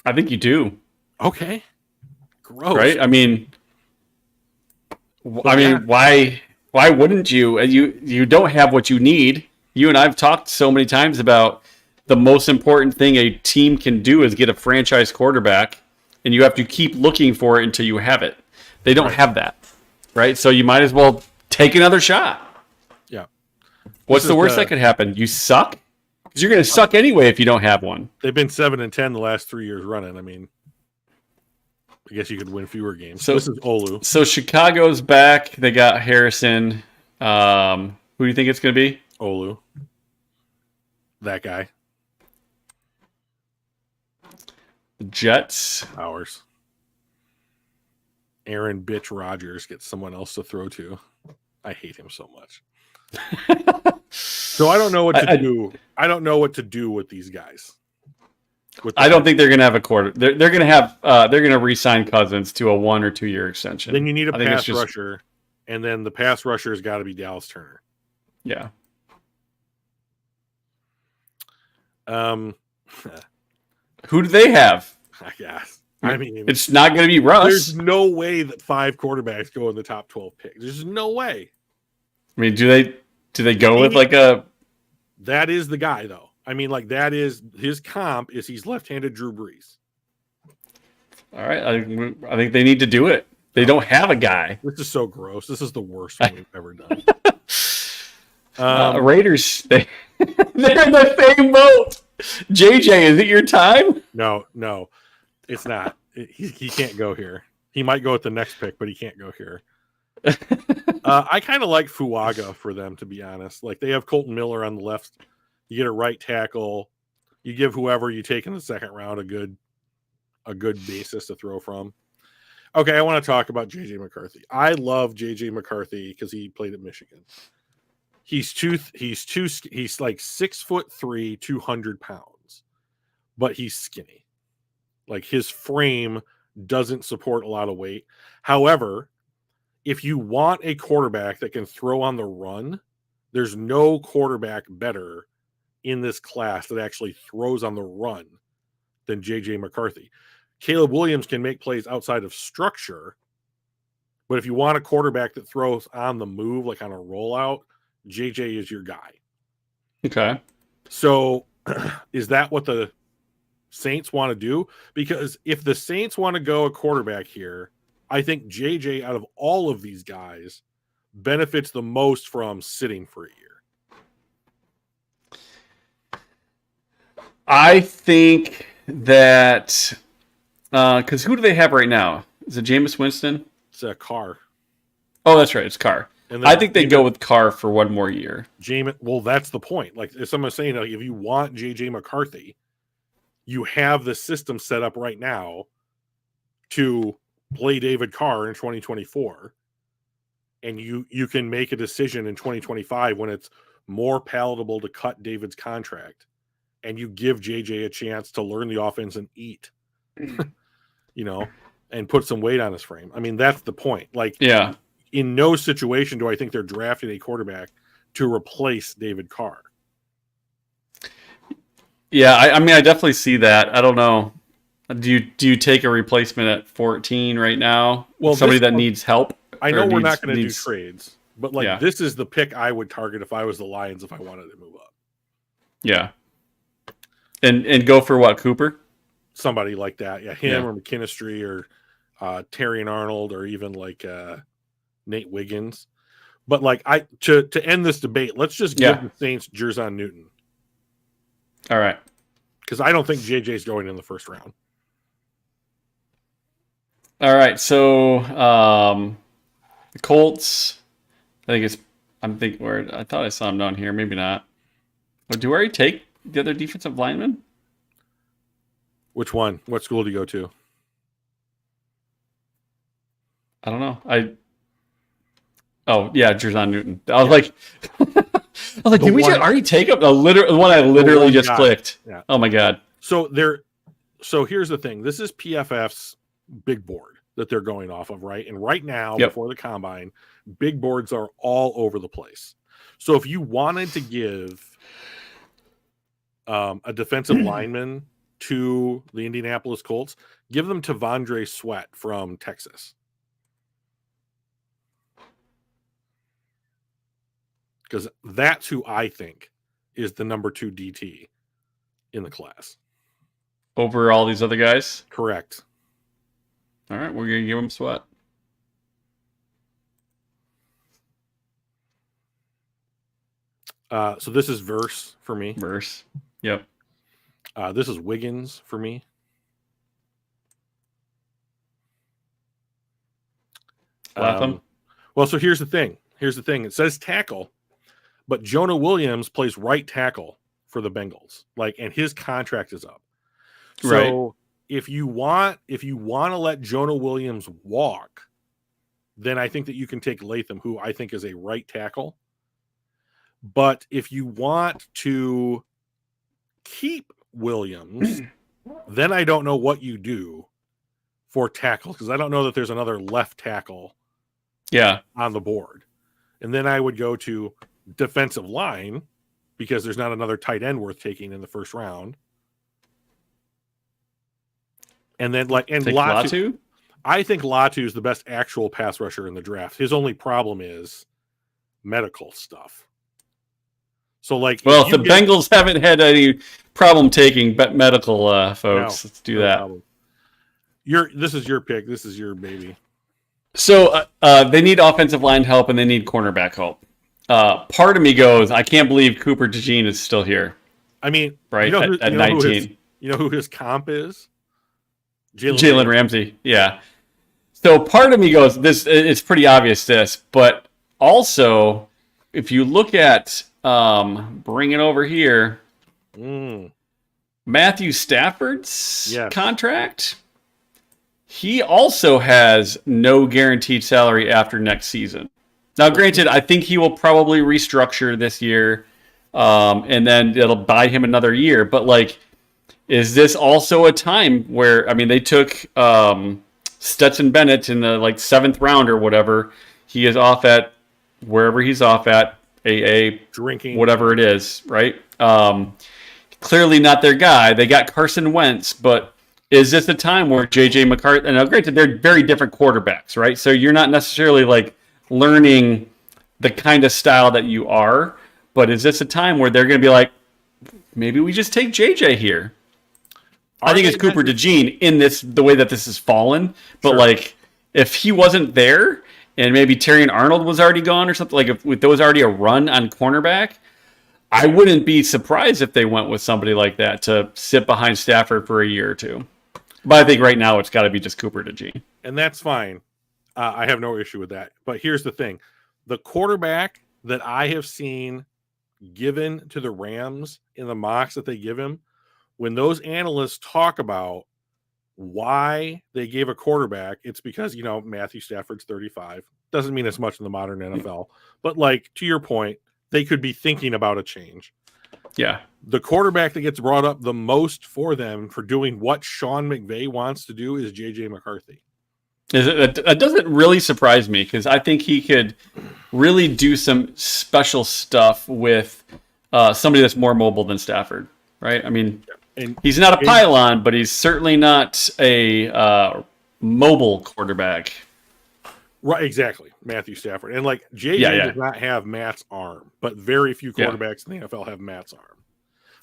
I think you do. Okay, gross, right? I mean, why wouldn't you? You don't have what you need. You and I've talked so many times about the most important thing a team can do is get a franchise quarterback, and you have to keep looking for it until you have it. They don't have that, right? So you might as well take another shot. Yeah. What's the worst that could happen? You suck? Because you're going to suck anyway if you don't have one. They've been 7-10 the last 3 years running. I mean, I guess you could win fewer games. So this is Olu. So Chicago's back. They got Harrison. Who do you think it's going to be? Olu. That guy. The Jets. Ours. Aaron Bitch Rodgers gets someone else to throw to. I hate him so much. So I don't know what to do. I don't know what to do with these guys. I don't think they're going to have a quarter. They're going to have. They're going to re-sign Cousins to a 1 or 2 year extension. Then you need a pass rusher, and then the pass rusher has got to be Dallas Turner. Yeah. Who do they have? I guess. I mean, it's not going to be Russ. There's no way that 5 quarterbacks go in the top 12 picks. There's no way. I mean, do they go with like a? That is the guy, though. I mean, like that is his comp. Is he's left-handed Drew Brees? All right, I think they need to do it. They don't have a guy. This is so gross. This is the worst one we've ever done. Raiders, they're in the same boat. JJ, is it your time? No, it's not. He can't go here. He might go at the next pick, but he can't go here. I kind of like Fuaga for them, to be honest. Like they have Colton Miller on the left. You get a right tackle. You give whoever you take in the second round a good basis to throw from. Okay, I want to talk about JJ McCarthy. I love JJ McCarthy because he played at Michigan. He's like 6'3", 200 pounds, but he's skinny. Like his frame doesn't support a lot of weight. However, if you want a quarterback that can throw on the run, there's no quarterback better in this class that actually throws on the run than JJ McCarthy. Caleb Williams can make plays outside of structure, but if you want a quarterback that throws on the move, like on a rollout, JJ is your guy. Okay. So is that what the Saints want to do? Because if the Saints want to go a quarterback here, I think JJ out of all of these guys benefits the most from sitting for a year. I think that because who do they have right now? Is it Jameis Winston? It's a Carr. Oh, that's right. It's Carr. And I think they go with Carr for one more year. Well, that's the point. Like if someone's saying, like, if you want JJ McCarthy, you have the system set up right now to play David Carr in 2024, and you can make a decision in 2025 when it's more palatable to cut David's contract, and you give JJ a chance to learn the offense and eat, and put some weight on his frame. I mean, that's the point. Like, yeah, in no situation do I think they're drafting a quarterback to replace David Carr. Yeah, I mean, I definitely see that. I don't know. Do you take a replacement at 14 right now? Well, somebody that needs help. I know we're not going to do trades, but this is the pick I would target if I was the Lions, if I wanted to move up. Yeah. And go for what, Cooper? Somebody like that. Yeah, him or McKinstry or Terry and Arnold or even like Nate Wiggins. But to end this debate, let's just give the Saints Jerzon Newton. All right. because I don't think JJ's going in the first round. All right, so the Colts. I thought I saw him down here. Maybe not. Oh, do we already take the other defensive lineman? Which one? What school do you go to? I don't know. Oh yeah, Jer'Zhan Newton. I was like, did we already take up the one I literally just clicked? Yeah. Oh my god. So here's the thing. This is PFF's big board that they're going off of, right? And right now, before the combine, big boards are all over the place. So if you wanted to give a defensive lineman to the Indianapolis Colts, give them to Tavondre Sweat from Texas. Because that's who I think is the number 2 DT in the class. Over all these other guys? Correct. All right, we're going to give him Sweat. So this is Verse for me. Verse. Yep. This is Wiggins for me. Well, so here's the thing. It says tackle, but Jonah Williams plays right tackle for the Bengals. And his contract is up. So if you want to let Jonah Williams walk, then I think that you can take Latham, who I think is a right tackle. But if you want to keep Williams, then I don't know what you do for tackles, because I don't know that there's another left tackle on the board. And then I would go to defensive line, because there's not another tight end worth taking in the first round. And then Latu? I think Latu is the best actual pass rusher in the draft. His only problem is medical stuff. So if the Bengals haven't had any problem taking medical folks, let's do that. Problem. This is your pick. This is your baby. So they need offensive line help and they need cornerback help. Part of me goes, I can't believe Cooper DeJean is still here. I mean, right at 19. You know who his comp is? Jalen Ramsey. Yeah. So part of me goes, it's pretty obvious but also if you look at bring it over here, Matthew Stafford's contract, he also has no guaranteed salary after next season. Now, granted, I think he will probably restructure this year, and then it'll buy him another year. But is this also a time where, they took Stetson Bennett in the 7th round or whatever. He is off at wherever he's off at, AA, drinking, whatever it is, right? Clearly not their guy. They got Carson Wentz, but is this a time where JJ McCarthy, and granted, they're very different quarterbacks, right? So you're not necessarily learning the kind of style that you are, but is this a time where they're going to be maybe we just take JJ here? I think it's Cooper DeJean in the way that this has fallen, but if he wasn't there and maybe Terrion Arnold was already gone or something, if there was already a run on cornerback, I wouldn't be surprised if they went with somebody like that to sit behind Stafford for a year or two. But I think right now it's got to be just Cooper DeJean. And that's fine. I have no issue with that. But here's the thing. The quarterback that I have seen given to the Rams in the mocks that they give him, when those analysts talk about why they gave a quarterback, it's because, Matthew Stafford's 35. Doesn't mean as much in the modern NFL. But to your point, they could be thinking about a change. Yeah. The quarterback that gets brought up the most for them for doing what Sean McVay wants to do is JJ McCarthy. It doesn't really surprise me because I think he could really do some special stuff with somebody that's more mobile than Stafford, right? He's not a pylon, but he's certainly not a mobile quarterback. Right, exactly. Matthew Stafford. And JJ does not have Matt's arm, but very few quarterbacks in the NFL have Matt's arm.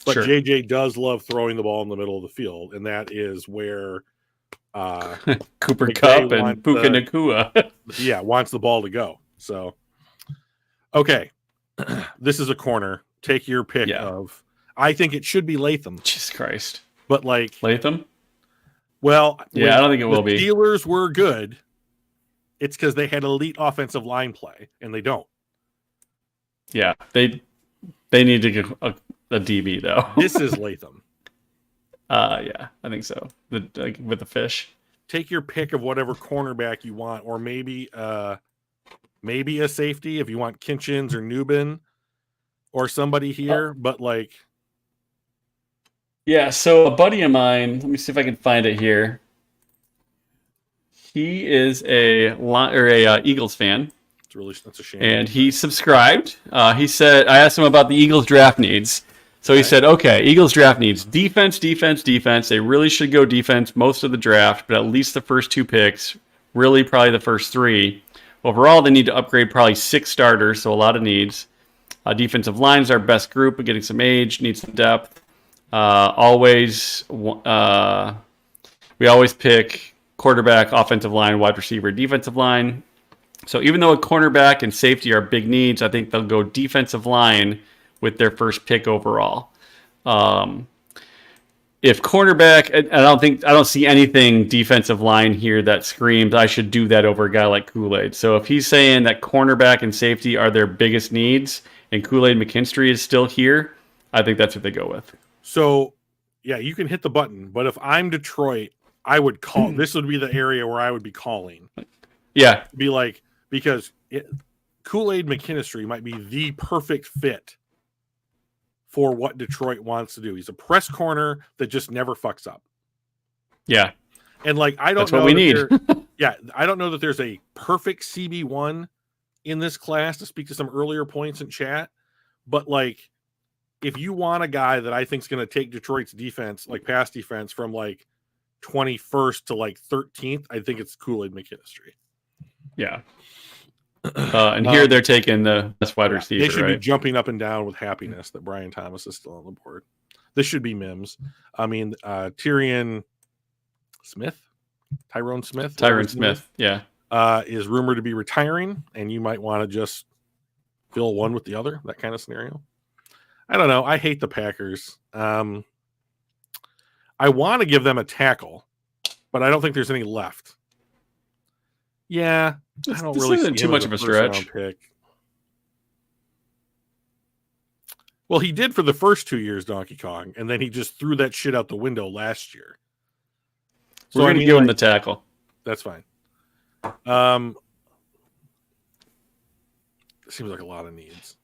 But JJ does love throwing the ball in the middle of the field, and that is where Cooper Kupp and Puka Nacua wants the ball to go. So, okay. This is a corner. Take your pick of. I think it should be Latham. Jesus Christ. But like Latham? Well, yeah, I don't think it will be. The Steelers were good. It's because they had elite offensive line play, and they don't. Yeah, they need to get a DB though. This is Latham. Yeah, I think so. With the fish. Take your pick of whatever cornerback you want, or maybe a safety if you want Kinchins or Newbin or somebody here. But like, yeah. So a buddy of mine. Let me see if I can find it here. He is a Eagles fan. That's a shame. And he subscribed. He said, I asked him about the Eagles draft needs. So he said, okay, Eagles draft needs defense. They really should go defense most of the draft, but at least the first 2 picks, really probably the first 3. Overall, they need to upgrade probably 6 starters, so a lot of needs. Defensive line is our best group, but getting some age, needs some depth. We always pick quarterback, offensive line, wide receiver, defensive line. So even though a cornerback and safety are big needs, I think they'll go defensive line with their first pick overall. If cornerback, I don't see anything defensive line here that screams I should do that over a guy like Kool-Aid. So if he's saying that cornerback and safety are their biggest needs and Kool-Aid McKinstry is still here, I think that's what they go with. So, yeah, you can hit the button, but if I'm Detroit, I would call. This would be the area where I would be calling. Yeah. Be like, because Kool-Aid McKinstry might be the perfect fit for what Detroit wants to do. He's a press corner that just never fucks up. Yeah. And like, I don't That's know what we need. Yeah. I don't know that there's a perfect CB1 in this class, to speak to some earlier points in chat. But like, if you want a guy that I think is going to take Detroit's defense, like pass defense, from like 21st to like 13th, I think it's Kool-Aid McKinstry. Yeah. And here they're taking the best wide receiver. They should be jumping up and down with happiness that Brian Thomas is still on the board. This should be Mims. I mean, Tyrone Smith, yeah, is rumored to be retiring, and you might want to just fill one with the other, that kind of scenario. I don't know. I hate the Packers. I want to give them a tackle, but I don't think there's any left. Yeah, I don't really see too much of a stretch. Pick. Well, he did for the first 2 years, Donkey Kong, and then he just threw that shit out the window last year. So we're going to give him the tackle. That's fine. Seems like a lot of needs.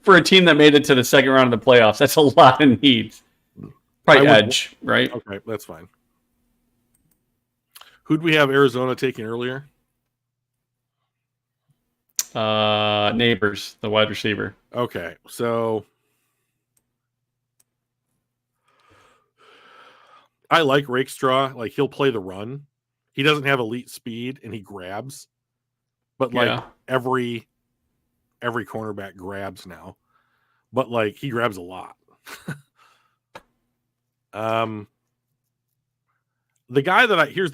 For a team that made it to the second round of the playoffs, that's a lot of needs. Probably edge, right? Okay, that's fine. Who'd we have Arizona taking earlier? Neighbors, the wide receiver. Okay, so I like Rakestraw. Like, he'll play the run. He doesn't have elite speed, and he grabs. But like every cornerback grabs now. But like, he grabs a lot. Here's the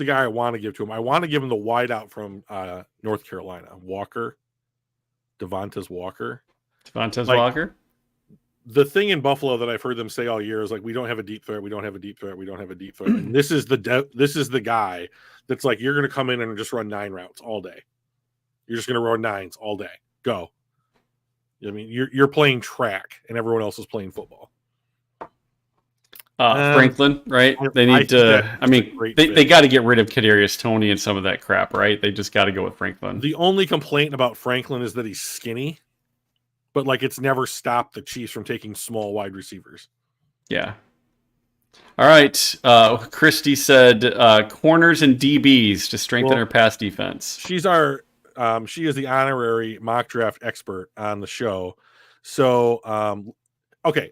guy I want to give to him. I want to give him the wideout from North Carolina, Devontae Walker. The thing in Buffalo that I've heard them say all year is like, we don't have a deep threat. And this is the guy that's like, you're going to come in and just run 9 routes all day. You're just going to run 9s all day. Go. I mean, you're playing track, and everyone else is playing football. Franklin, right? They need to. I mean, they got to get rid of Kadarius Toney and some of that crap, right? They just got to go with Franklin. The only complaint about Franklin is that he's skinny, but like, it's never stopped the Chiefs from taking small wide receivers. Yeah. All right. Christy said corners and DBs to strengthen her pass defense. She is the honorary mock draft expert on the show. So, okay.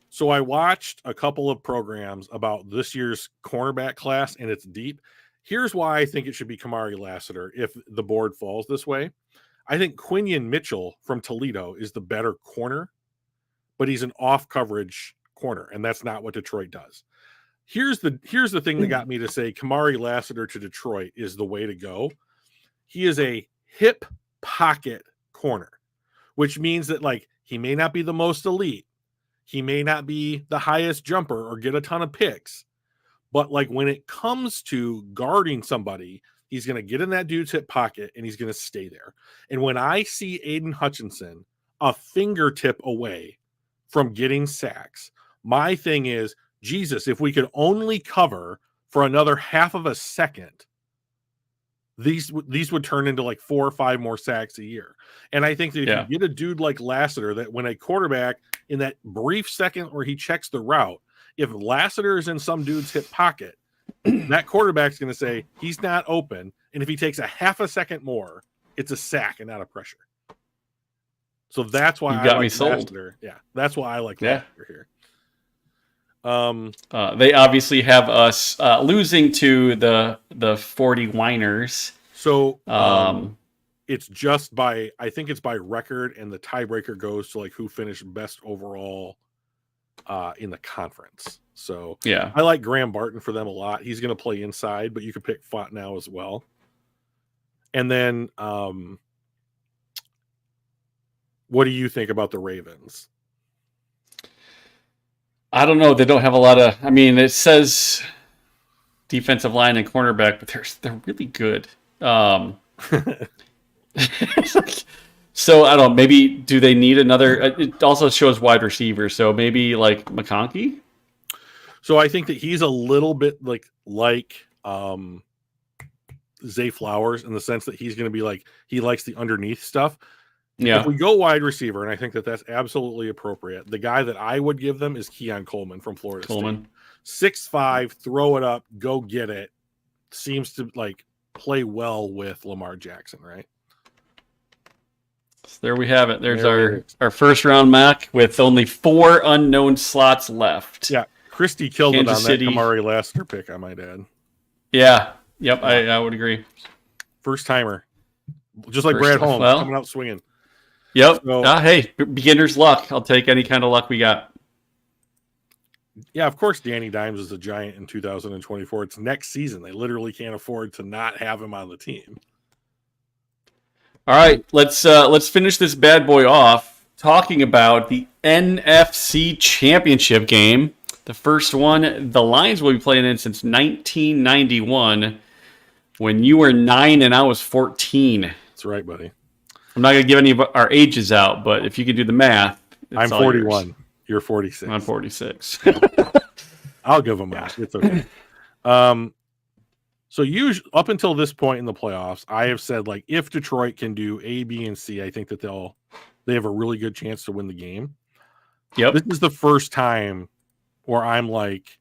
So I watched a couple of programs about this year's cornerback class, and it's deep. Here's why I think it should be Kamari Lassiter if the board falls this way. I think Quinion Mitchell from Toledo is the better corner, but he's an off coverage corner, and that's not what Detroit does. Here's the thing that got me to say Kamari Lassiter to Detroit is the way to go. He is a hip pocket corner, which means that like He may not be the most elite. He may not be the highest jumper or get a ton of picks. But like when it comes to guarding somebody, he's going to get in that dude's hip pocket and he's going to stay there. And when I see Aiden Hutchinson a fingertip away from getting sacks, my thing is, Jesus, if we could only cover for another half of a second, these would turn into like 4 or 5 more sacks a year. And I think that if you get a dude like Lassiter, that when a quarterback in that brief second where he checks the route, if Lassiter is in some dude's hip pocket, that quarterback's going to say he's not open. And if he takes a half a second more, it's a sack and not a pressure. So that's why I like Lassiter. Yeah, that's why I like Lassiter here. They obviously have us losing to the 40 whiners. So it's just by, I think it's by record, and the tiebreaker goes to like who finished best overall in the conference. So yeah, I like Graham Barton for them a lot. He's going to play inside, but you could pick Fontenot as well. And then what do you think about the Ravens? I don't know. They don't have a lot of. I mean, it says defensive line and cornerback, but they're really good. So I don't know. Maybe do they need another? It also shows wide receiver, so maybe like McConkey. So I think that he's a little bit like Zay Flowers in the sense that he's going to be like he likes the underneath stuff. Yeah. If we go wide receiver, and I think that that's absolutely appropriate, the guy that I would give them is Keon Coleman from Florida State. 6'5", throw it up, go get it. Seems to like play well with Lamar Jackson, right? So there we have it. There's our first round mock with only 4 unknown slots left. Yeah, Christie killed Kansas it on City. that Kamari Lassiter pick, I might add. Yeah. Yep. I would agree. First timer, just like Brad Holmes coming out swinging. Yep. So, hey, beginner's luck. I'll take any kind of luck we got. Yeah, of course, Danny Dimes is a giant in 2024. It's next season. They literally can't afford to not have him on the team. All right, let's finish this bad boy off talking about the NFC Championship game. The first one, the Lions will be playing in since 1991, when you were 9 and I was 14. That's right, buddy. I'm not going to give any of our ages out, but if you can do the math, I'm 41. You're 46. I'm 46. I'll give them that. It's okay. So usually, up until this point in the playoffs, I have said like if Detroit can do A, B, and C, I think that they have a really good chance to win the game. Yep. This is the first time where I'm like,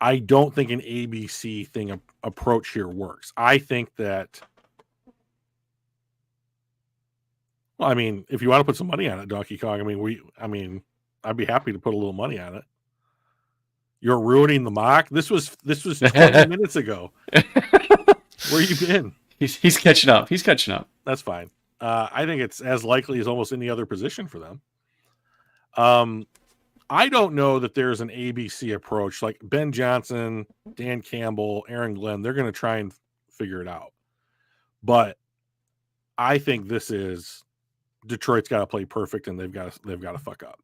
I don't think an ABC thing approach here works. I think that. Well, I mean, if you want to put some money on it, Donkey Kong, I'd be happy to put a little money on it. You're ruining the mock. This was 20 minutes ago. Where you been? He's catching up. He's catching up. That's fine. I think it's as likely as almost any other position for them. I don't know that there's an ABC approach. Like Ben Johnson, Dan Campbell, Aaron Glenn, they're going to try and figure it out. But I think this is Detroit's got to play perfect, and they've got to fuck up.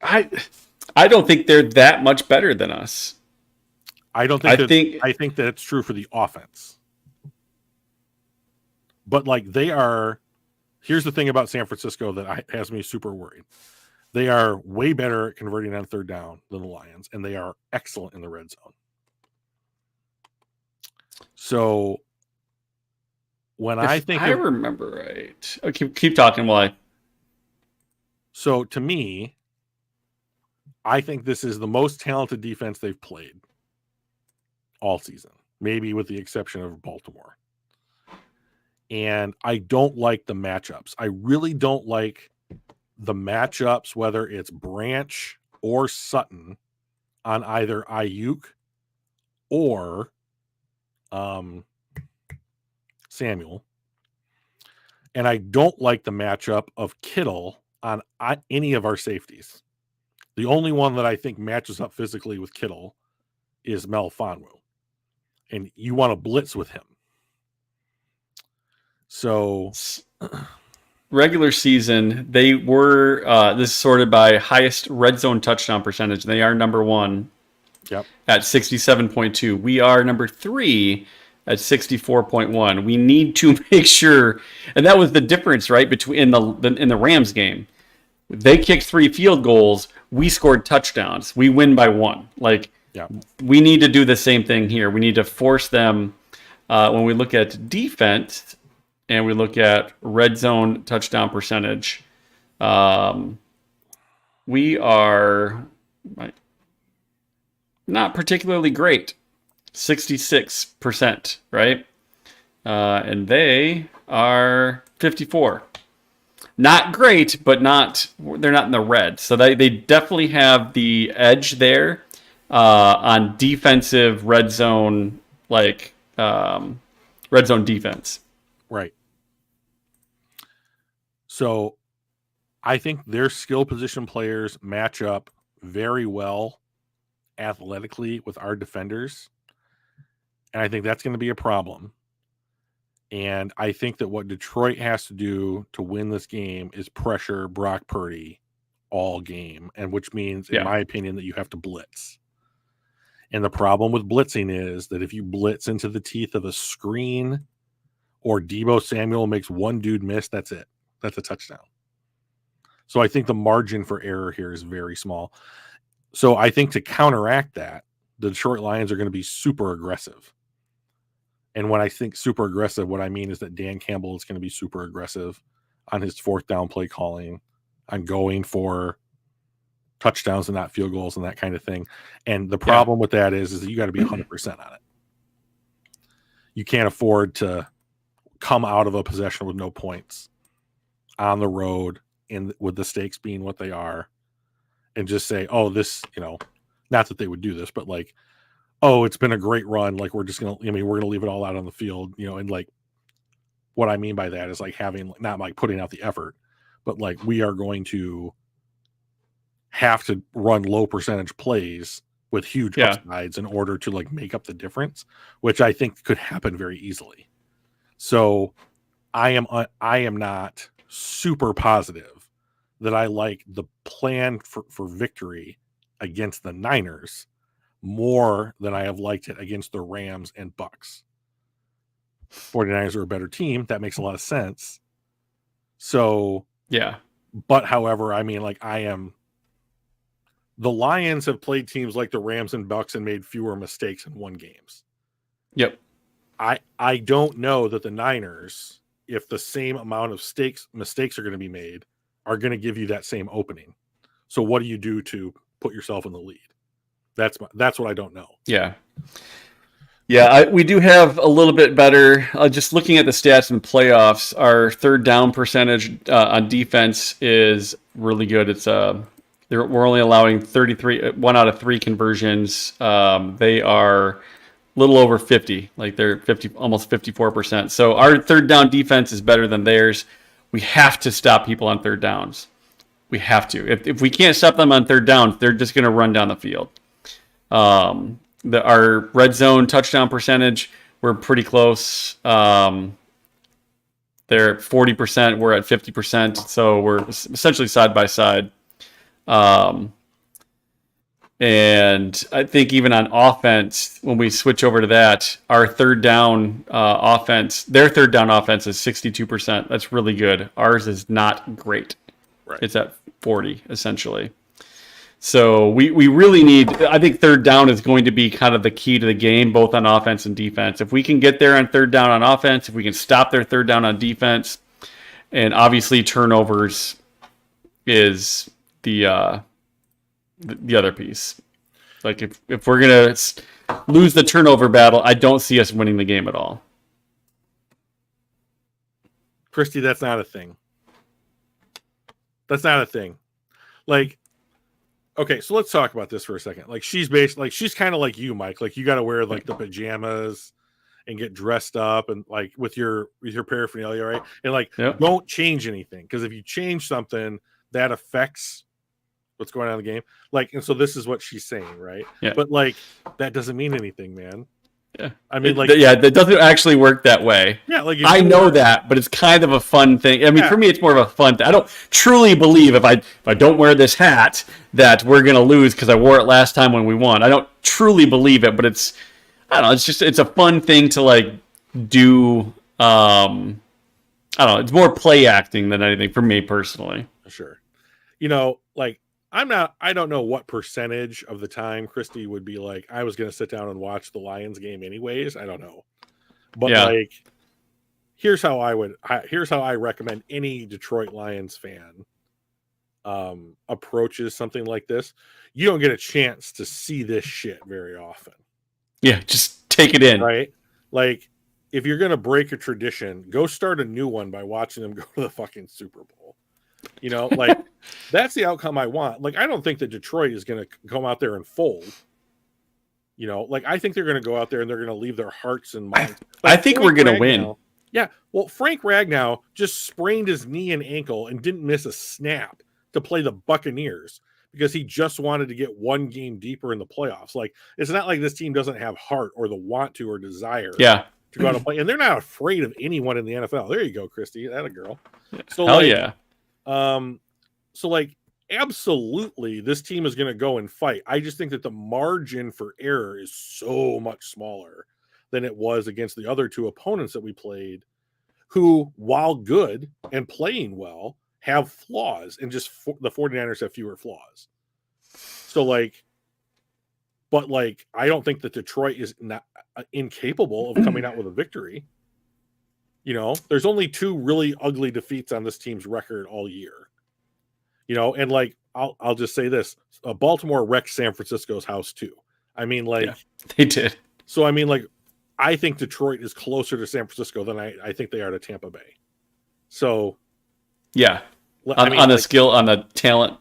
I don't think they're that much better than us. I think that it's true for the offense. But like they are, here's the thing about San Francisco that has me super worried. They are way better at converting on third down than the Lions, and they are excellent in the red zone. So I remember right. Oh, keep talking while So to me, I think this is the most talented defense they've played all season, maybe with the exception of Baltimore. And I don't like the matchups. I really don't like the matchups, whether it's Branch or Sutton on either Ayuk or Samuel. And I don't like the matchup of Kittle on any of our safeties. The only one that I think matches up physically with Kittle is Mel Fonwu. And you want to blitz with him. So regular season, they were this is sorted by highest red zone touchdown percentage. They are number 1 at 67.2. We are number 3 at 64.1. We need to make sure, and that was the difference, right, between in the Rams game. They kicked 3 field goals. We scored touchdowns. We win by 1. We need to do the same thing here. We need to force them. When we look at defense and we look at red zone touchdown percentage, we are not particularly great. 66%, right? And they are 54. Not great, but they're not in the red. So they definitely have the edge there on defensive red zone, red zone defense. Right. So I think their skill position players match up very well athletically with our defenders. And I think that's going to be a problem. And I think that what Detroit has to do to win this game is pressure Brock Purdy all game, and which means, in my opinion, that you have to blitz. And the problem with blitzing is that if you blitz into the teeth of a screen or Deebo Samuel makes one dude miss, that's it. That's a touchdown. So I think the margin for error here is very small. So I think to counteract that, the Detroit Lions are going to be super aggressive. And when I think super aggressive, what I mean is that Dan Campbell is going to be super aggressive on his 4th down play calling, on going for touchdowns and not field goals and that kind of thing. And the problem with that is that you got to be 100% on it. You can't afford to come out of a possession with no points on the road, and with the stakes being what they are, and just say, oh, this, not that they would do this, but oh, it's been a great run. We're just going to, we're going to leave it all out on the field, and what I mean by that is having, not putting out the effort, but we are going to have to run low percentage plays with huge upsides in order to make up the difference, which I think could happen very easily. So I am not super positive that I like the plan for victory against the Niners more than I have liked it against the Rams and Bucks. 49ers are a better team. That makes a lot of sense. So, but however, the Lions have played teams like the Rams and Bucks and made fewer mistakes and won games. Yep. I don't know that the Niners, if the same amount of mistakes are going to be made, are going to give you that same opening. So what do you do to put yourself in the lead? That's what I don't know. Yeah. We do have a little bit better. Just looking at the stats in playoffs, our 3rd down percentage on defense is really good. It's we're only allowing 1 out of 3 conversions. They are a little over 50, they're almost 54%. So our 3rd down defense is better than theirs. We have to stop people on 3rd downs. We have to. If we can't stop them on 3rd downs, they're just going to run down the field. Our red zone touchdown percentage, we're pretty close. They're at 40%, we're at 50%, so we're essentially side by side. And I think even on offense, when we switch over to that, our 3rd down offense, their 3rd down offense is 62%. That's really good. Ours is not great. Right. It's at 40, essentially. So we really need, I think 3rd down is going to be kind of the key to the game, both on offense and defense. If we can get there on 3rd down on offense, if we can stop their 3rd down on defense, and obviously turnovers is the other piece. If we're going to lose the turnover battle, I don't see us winning the game at all. Christy, that's not a thing. That's not a thing. Okay, so let's talk about this for a second. She's kind of like you, Mike. You got to wear the pajamas and get dressed up and with your paraphernalia, right? And don't change anything, because if you change something, that affects what's going on in the game. And so this is what she's saying, right? Yeah. But that doesn't mean anything, man. Yeah. I mean, that doesn't actually work that way. Yeah, like I know that, but it's kind of a fun thing. I mean, for me, it's more of a fun thing. I don't truly believe if I don't wear this hat that we're gonna lose because I wore it last time when we won. I don't truly believe it, but I don't know. It's a fun thing to like do. I don't know. It's more play acting than anything for me personally. Sure. Like I don't know what percentage of the time Christy would be like, I was going to sit down and watch the Lions game anyways. I don't know. But like, here's how I recommend any Detroit Lions fan approaches something like this. You don't get a chance to see this shit very often. Yeah, just take it in. Right? Like, if you're going to break a tradition, go start a new one by watching them go to the fucking Super Bowl. Like that's the outcome I want. Like, I don't think that Detroit is going to come out there and fold. Like I think they're going to go out there and they're going to leave their hearts and minds. I think we're going to win. Yeah. Well, Frank Ragnow just sprained his knee and ankle and didn't miss a snap to play the Buccaneers because he just wanted to get one game deeper in the playoffs. Like, it's not like this team doesn't have heart or the want to or desire to go out and play. And they're not afraid of anyone in the NFL. There you go, Christy. That a girl. So hell yeah. So like, absolutely, this team is going to go and fight. I just think that the margin for error is so much smaller than it was against the other two opponents that we played, who, while good and playing well, have flaws, and just the 49ers have fewer flaws. So like, but like, I don't think that Detroit is not incapable of coming out with a victory. There's only two really ugly defeats on this team's record all year. And like, I'll just say this: Baltimore wrecked San Francisco's house too. I mean, like, they did. So I mean, like, I think Detroit is closer to San Francisco than I think they are to Tampa Bay. So, yeah, on a skill, on a talent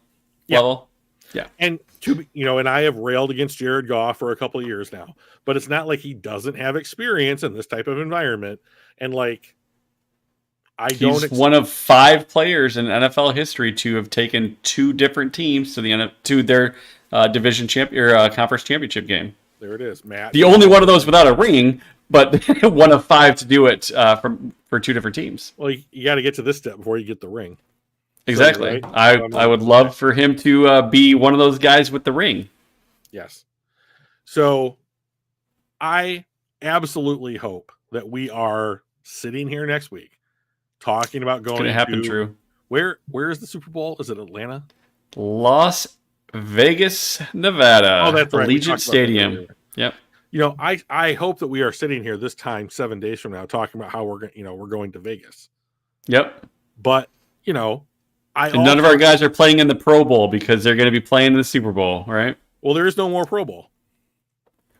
level, yeah. And and I have railed against Jared Goff for a couple of years now, but it's not like he doesn't have experience in this type of environment. And like, he's one of 5 players in NFL history to have taken 2 different teams to their division conference championship game. There it is, Matt. The only one of those without a ring, but one of 5 to do it for 2 different teams. Well, you got to get to this step before you get the ring. Exactly. So, right? I would love for him to be one of those guys with the ring. Yes. So I absolutely hope that we are sitting here next week talking about going to happen. True. Where is the Super Bowl? Is it Atlanta? Las Vegas, Nevada. Oh, that's right. Allegiant Stadium. Yep. I hope that we are sitting here this time 7 days from now talking about how we're going to Vegas. Yep. But none of our guys are playing in the Pro Bowl because they're going to be playing in the Super Bowl, right? Well, there is no more Pro Bowl.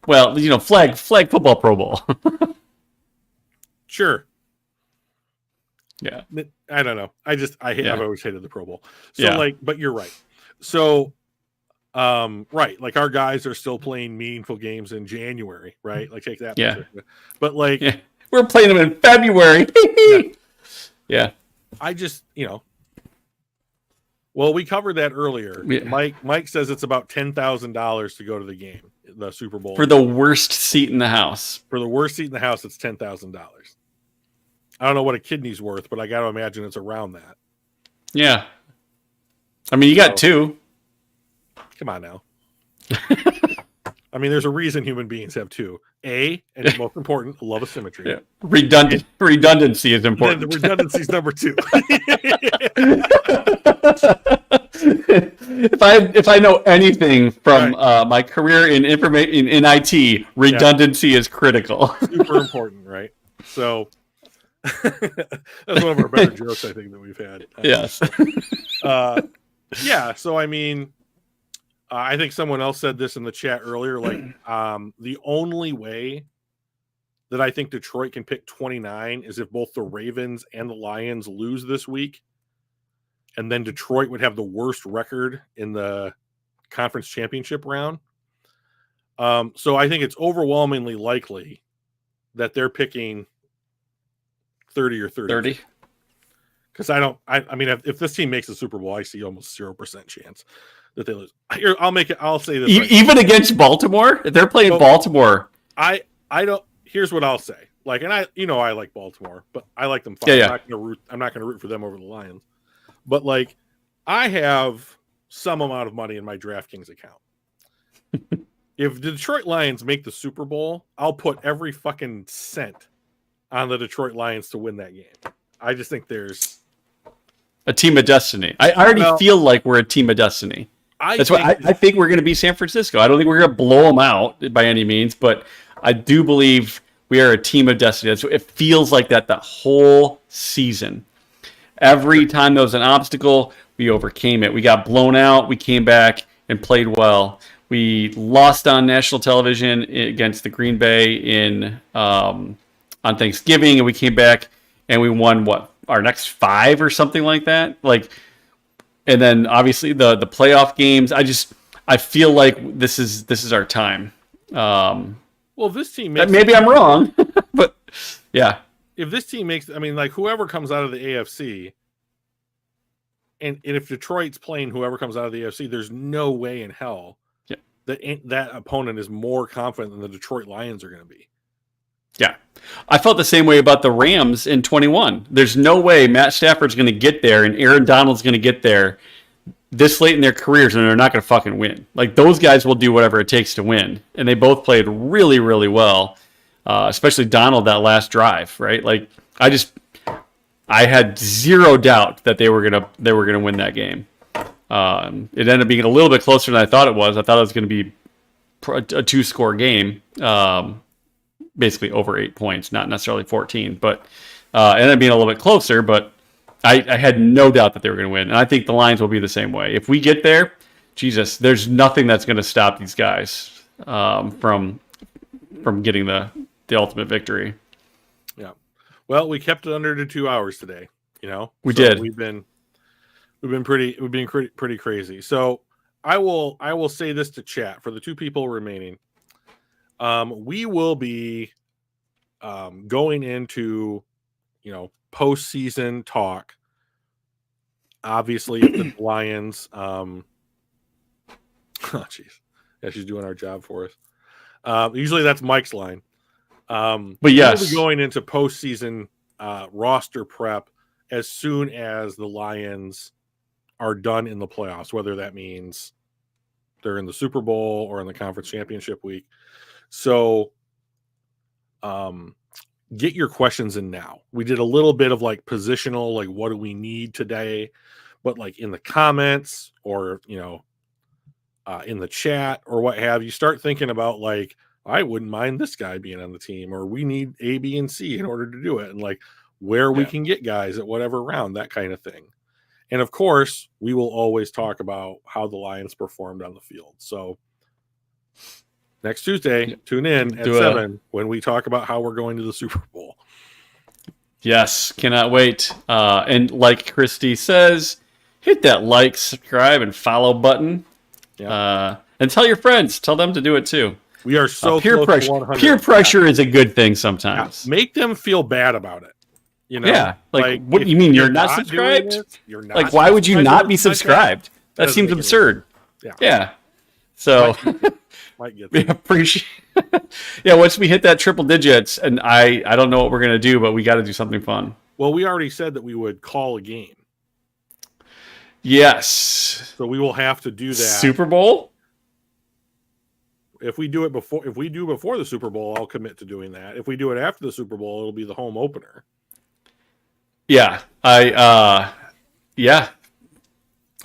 Well, flag football Pro Bowl. Sure. Yeah. I don't know. I've always hated the Pro Bowl. So but you're right. So, right. Like, our guys are still playing meaningful games in January, right? Like, take that. Yeah. But like, we're playing them in February. Yeah. I just, well, we covered that earlier. Yeah. Mike says it's about $10,000 to go to the game, the Super Bowl. For the worst seat in the house. For the worst seat in the house, it's $10,000. I don't know what a kidney's worth, but I got to imagine it's around that. Yeah. I mean, you got 2. Come on now. I mean, there's a reason human beings have 2. And most important, love of symmetry. Yeah. Redundancy is important. And the redundancy is number 2. If I know anything from my career in IT, redundancy is critical. Super important, right? So that's one of our better jokes, I think, that we've had. Yes. Yeah. So I mean, I think someone else said this in the chat earlier. Like, the only way that I think Detroit can pick 29 is if both the Ravens and the Lions lose this week. And then Detroit would have the worst record in the conference championship round. So I think it's overwhelmingly likely that they're picking 30 or 30. Because I mean, if this team makes the Super Bowl, I see almost 0% chance that they lose. Here, I'll say this. Even against Baltimore? If they're playing Baltimore. I don't. Here's what I'll say. Like, and I like Baltimore, but I like them fine. Yeah. I'm not gonna root for them over the Lions. But like, I have some amount of money in my DraftKings account. If the Detroit Lions make the Super Bowl, I'll put every fucking cent on the Detroit Lions to win that game. I just think there's a team of destiny. I already feel like we're a team of destiny. That's why I think we're going to be San Francisco. I don't think we're going to blow them out by any means, but I do believe we are a team of destiny. It feels like that the whole season. Every time there was an obstacle, we overcame it. We got blown out. We came back and played well. We lost on national television against the Green Bay on Thanksgiving, and we came back and we won our next 5 or something like that. And then obviously the playoff games. I feel like this is our time. Well, this team maybe I'm wrong, but yeah. If this team makes, whoever comes out of the AFC, and if Detroit's playing whoever comes out of the AFC, there's no way in hell that opponent is more confident than the Detroit Lions are going to be. Yeah. I felt the same way about the Rams in 21. There's no way Matt Stafford's going to get there and Aaron Donald's going to get there this late in their careers and they're not going to fucking win. Like, those guys will do whatever it takes to win. And they both played really, really well, especially Donald that last drive, right? Like, I had zero doubt that they were gonna win that game. It ended up being a little bit closer than I thought it was. I thought it was going to be a 2-score game, basically over 8 points, not necessarily 14. But it ended up being a little bit closer. But I had no doubt that they were going to win, and I think the Lions will be the same way. If we get there, Jesus, there's nothing that's going to stop these guys from getting the ultimate victory. Yeah. Well, we kept it under the 2 hours today. We did. We've been pretty crazy. So I will say this to chat for the 2 people remaining. We will be going into postseason talk. Obviously, if the Lions. Oh, jeez. Yeah, she's doing our job for us. Usually that's Mike's line. But yes, we'll be going into postseason roster prep as soon as the Lions are done in the playoffs, whether that means they're in the Super Bowl or in the conference championship week. So get your questions in now. We did a little bit of positional, what do we need today? But in the comments or, in the chat or what have you, start thinking about I wouldn't mind this guy being on the team, or we need A, B, and C in order to do it. And where we can get guys at whatever round, that kind of thing. And of course, we will always talk about how the Lions performed on the field. So next Tuesday, tune in at 7 when we talk about how we're going to the Super Bowl. Yes, cannot wait. And like Christy says, hit that like, subscribe, and follow button. Yeah. And tell your friends. Tell them to do it too. We are so peer pressure. Peer pressure is a good thing sometimes. Yeah. Make them feel bad about it. Yeah. What do you mean you're not subscribed? You're not. Why would you not be subscribed? That seems absurd. Yeah. So we appreciate. Yeah. Once we hit that triple digits, and I don't know what we're gonna do, but we got to do something fun. Well, we already said that we would call a game. Yes. So we will have to do that. Super Bowl? If we do before the Super Bowl, I'll commit to doing that. If we do it after the Super Bowl, it'll be the home opener. Yeah. Yeah.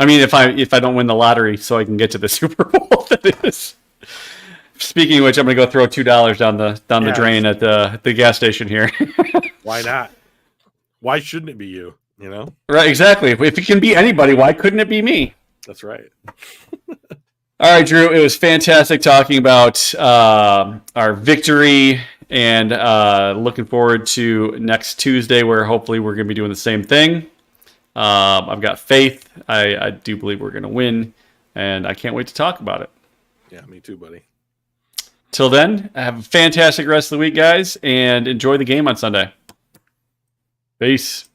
I mean, if I don't win the lottery so I can get to the Super Bowl, that is. Speaking of which, I'm going to go throw $2 down the drain at the gas station here. Why not? Why shouldn't it be you? Right, exactly. If it can be anybody, why couldn't it be me? That's right. All right, Drew, it was fantastic talking about our victory, and looking forward to next Tuesday where hopefully we're going to be doing the same thing. I've got faith. I do believe we're going to win, and I can't wait to talk about it. Yeah, me too, buddy. Till then, have a fantastic rest of the week, guys, and enjoy the game on Sunday. Peace.